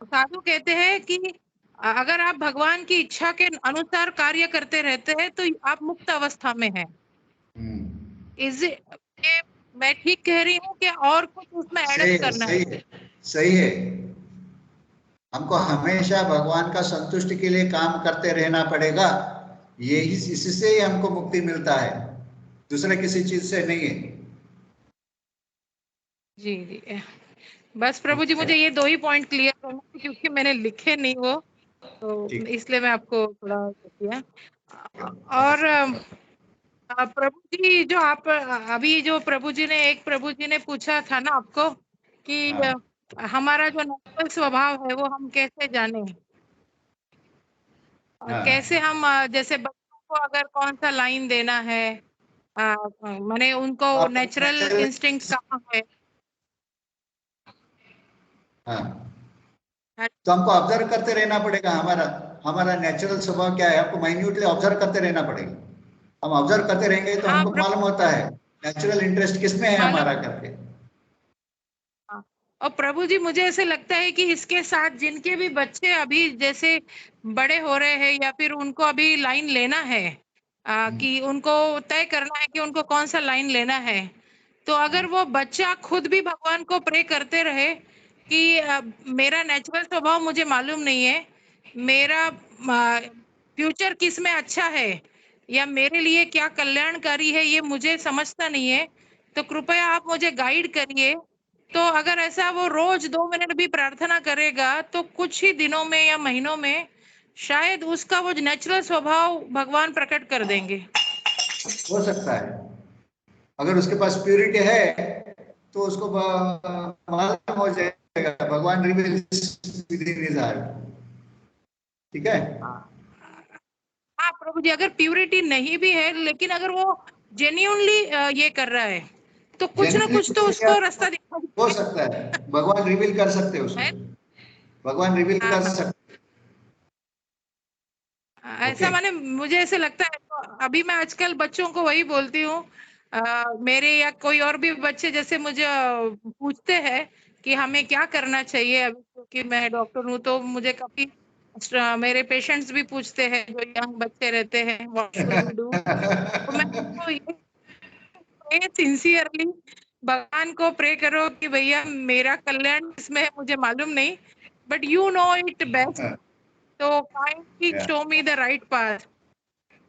साधु कहते हैं कि अगर आप भगवान की इच्छा के अनुसार कार्य करते रहते हैं तो आप मुक्त अवस्था में हैं। ये मैं ठीक कह रही हूँ कि और कुछ उसमें ऐड करना है? सही है। हमको हमेशा भगवान का संतुष्टि के लिए काम करते रहना पड़ेगा। यही, इससे ही हमको मुक्ति मिलता है, दूसरे किसी चीज से नहीं है। जी जी, बस प्रभु जी मुझे ये 2 ही पॉइंट क्लियर करना है, क्योंकि मैंने लिखे नहीं वो, तो इसलिए मैं आपको थोड़ा किया। और प्रभु जी, जो आप अभी जो प्रभु जी ने पूछा था ना आपको कि हमारा जो नेचुरल स्वभाव है वो हम कैसे जाने, कैसे हम जैसे बच्चों को अगर कौन सा लाइन देना है, माने उनको नेचुरल इंस्टिंक्ट कहाँ है? तो हमको ऑब्जर्व करते रहना पड़ेगा। हमारा नेचुरल स्वभाव क्या है, हमको माइन्यूटली ऑब्जर्व करते रहना पड़ेगा। हम ऑब्जर्व करते रहेंगे तो हमको मालूम होता है नेचुरल इंटरेस्ट किसमें है हमारा करके। और प्रभु जी मुझे ऐसे लगता है कि इसके साथ जिनके भी बच्चे अभी जैसे बड़े हो रहे हैं, या फिर उनको अभी लाइन लेना है, कि उनको तय करना है कि उनको कौन सा लाइन लेना है, तो अगर वो बच्चा खुद भी भगवान को प्रे करते रहे कि मेरा नेचुरल स्वभाव मुझे मालूम नहीं है, मेरा फ्यूचर किस में अच्छा है या मेरे लिए क्या कल्याणकारी है ये मुझे समझता नहीं है, तो कृपया आप मुझे गाइड करिए। तो अगर ऐसा वो रोज 2 मिनट भी प्रार्थना करेगा तो कुछ ही दिनों में या महीनों में शायद उसका वो नेचुरल स्वभाव भगवान प्रकट कर देंगे। हो सकता है, अगर उसके पास प्यूरिटी है तो उसको मालूम हो जाएगा, भगवान reveal with in his heart. ठीक है। हाँ प्रभु जी, अगर प्यूरिटी नहीं भी है लेकिन अगर वो जेन्युइनली ये कर रहा है तो कुछ ना कुछ तो उसको रास्ता दिखा हो सकता है, भगवान रिवील कर सकते हैं उसको, भगवान रिवील कर सकते। ऐसा माने मुझे ऐसे लगता है, तो अभी मैं आजकल बच्चों को वही बोलती हूँ, मेरे या कोई और भी बच्चे जैसे मुझे पूछते हैं कि हमें क्या करना चाहिए, अभी क्योंकि मैं डॉक्टर हूँ तो मुझे काफी मेरे पेशेंट्स भी पूछते हैं, जो यंग बच्चे रहते हैं, व्हाट शुड वी डू। तो मैं उनको ये सिंसियरली भगवान को प्रे करो कि भैया मेरा कल्याण इसमें है, मुझे मालूम नहीं, but you know it best, तो kindly show me the right path.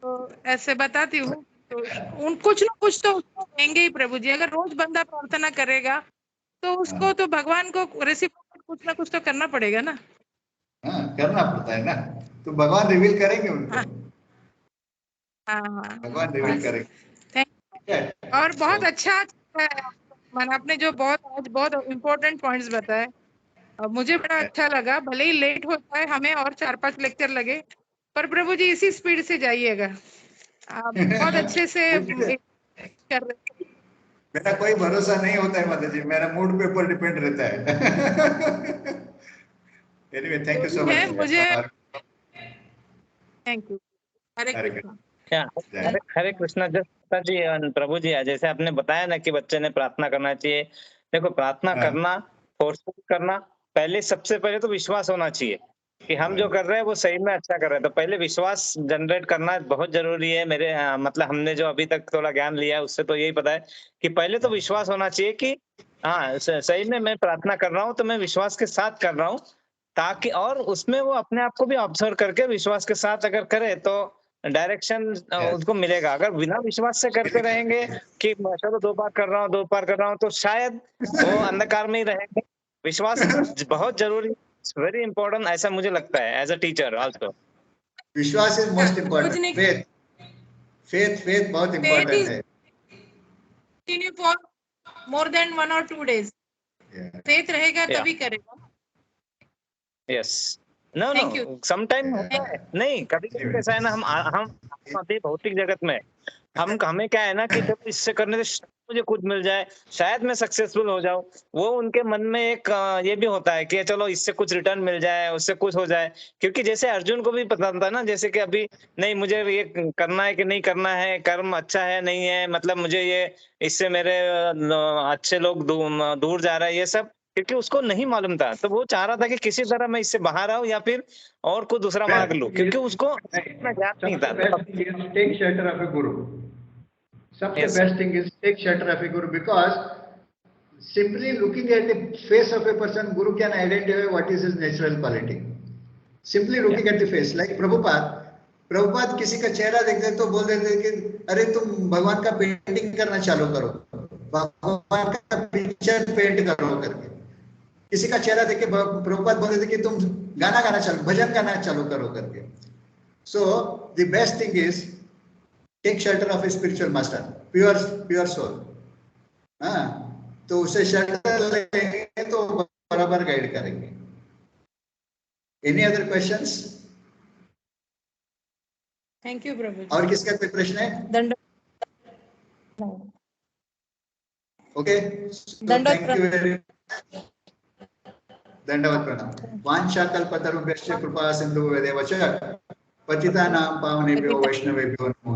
तो ऐसे बताती हूँ, तो उन कुछ ना कुछ तो उसको देंगे ही प्रभु जी। अगर रोज बंदा प्रार्थना करेगा तो उसको तो भगवान को रेसिप्रोकेट कुछ ना कुछ तो करना पड़ेगा ना। हाँ, करना पड़ता है ना, तो भगवान रिवील करेंगे उनको। हाँ, भगवान रिवील करेंगे। और बहुत अच्छा मैंने आपने जो आज बहुत इम्पोर्टेंट पॉइंट्स बताए, मुझे बड़ा अच्छा लगा। भले ही लेट होता है, हमें और 4-5 लेक्चर लगे, पर प्रभु जी इसी स्पीड से जाइएगा। आप बहुत अच्छे से कर रहे। मेरा कोई भरोसा नहीं होता है माता जी, मेरा मूड पे ऊपर डिपेंड रहता है। Anyway, thank you so much. मुझे थैंक यू। हरे हरे कृष्णा। क्या हरे कृष्णा। जस्ट जी प्रभु जी, जैसे आपने बताया ना कि बच्चे ने प्रार्थना करना चाहिए। देखो, प्रार्थना करना, फोर्सफुल करना, पहले सबसे पहले तो विश्वास होना चाहिए कि हम जो कर रहे हैं वो सही में अच्छा कर रहे हैं। तो पहले विश्वास जनरेट करना बहुत जरूरी है। मेरे मतलब हमने जो अभी तक थोड़ा ज्ञान लिया है उससे तो यही पता है कि पहले तो विश्वास होना चाहिए कि हाँ सही में मैं प्रार्थना कर रहा हूँ तो मैं विश्वास के साथ कर रहा हूँ, ताकि और उसमें वो अपने आप को भी ऑब्जर्व करके विश्वास के साथ अगर करे तो डायरेक्शन उनको मिलेगा। अगर बिना विश्वास से करते रहेंगे कि चलो 2 बार कर रहा हूँ तो शायद वो अंधकार में ही रहेंगे। विश्वास बहुत जरूरी, वेरी इंपॉर्टेंट, ऐसा मुझे लगता है एज अ टीचर आल्सो। विश्वास इज मोस्ट इम्पोर्टेंट। फेथ बहुत इम्पोर्टेंट है। कंटिन्यू फॉर मोर देन 1 और 2 डेज। फेथ रहेगा तभी करेगा। यस, नो समटाइम नहीं, कभी कभी कैसा है ना, हम अभी भौतिक जगत में हमें क्या है ना कि जब इससे करने से मुझे कुछ मिल जाए, शायद मैं सक्सेसफुल हो जाऊं, वो उनके मन में एक ये भी होता है कि चलो इससे कुछ रिटर्न मिल जाए, उससे कुछ हो जाए। क्योंकि जैसे अर्जुन को भी पता था ना, जैसे कि अभी नहीं मुझे ये करना है कि नहीं करना है, कर्म अच्छा है नहीं है, मतलब मुझे ये इससे मेरे अच्छे लोग दूर जा रहा है, ये सब क्योंकि उसको नहीं मालूम था। तो वो चाह रहा था कि किसी तरह मैं इससे बाहर आऊं या फिर और कोई दूसरा मार्ग लूं, क्योंकि उसको ज्ञान नहीं था। Take shelter of a guru. सबसे best thing is take shelter of a guru, because simply looking at the face of a person, guru can identify what is his natural quality. Simply looking at the face, like Prabhupada किसी का चेहरा देखते तो बोल देते कि अरे तुम भगवान का पेंटिंग करना चालू करो, भगवान का पिक्चर पेंट करो करके। किसी का चेहरा देख के प्रभुपाद बोल देते कि तुम गाना गाना चालू, भजन गाना चालू करो करके। So the best thing is take shelter of a spiritual master, pure soul. हाँ, तो उसे शेल्टर लेंगे तो बराबर गाइड करेंगे। Any other questions? Thank you प्रभु। और किसका कोई प्रश्न है? Okay, thank you very much. दंडवत प्रणाम। वाञ्छाकल्पतरुभ्यश्च कृपा सिन्धुभ्येव च पतितानां पावनेभ्यो वैष्णवेभ्यो नमो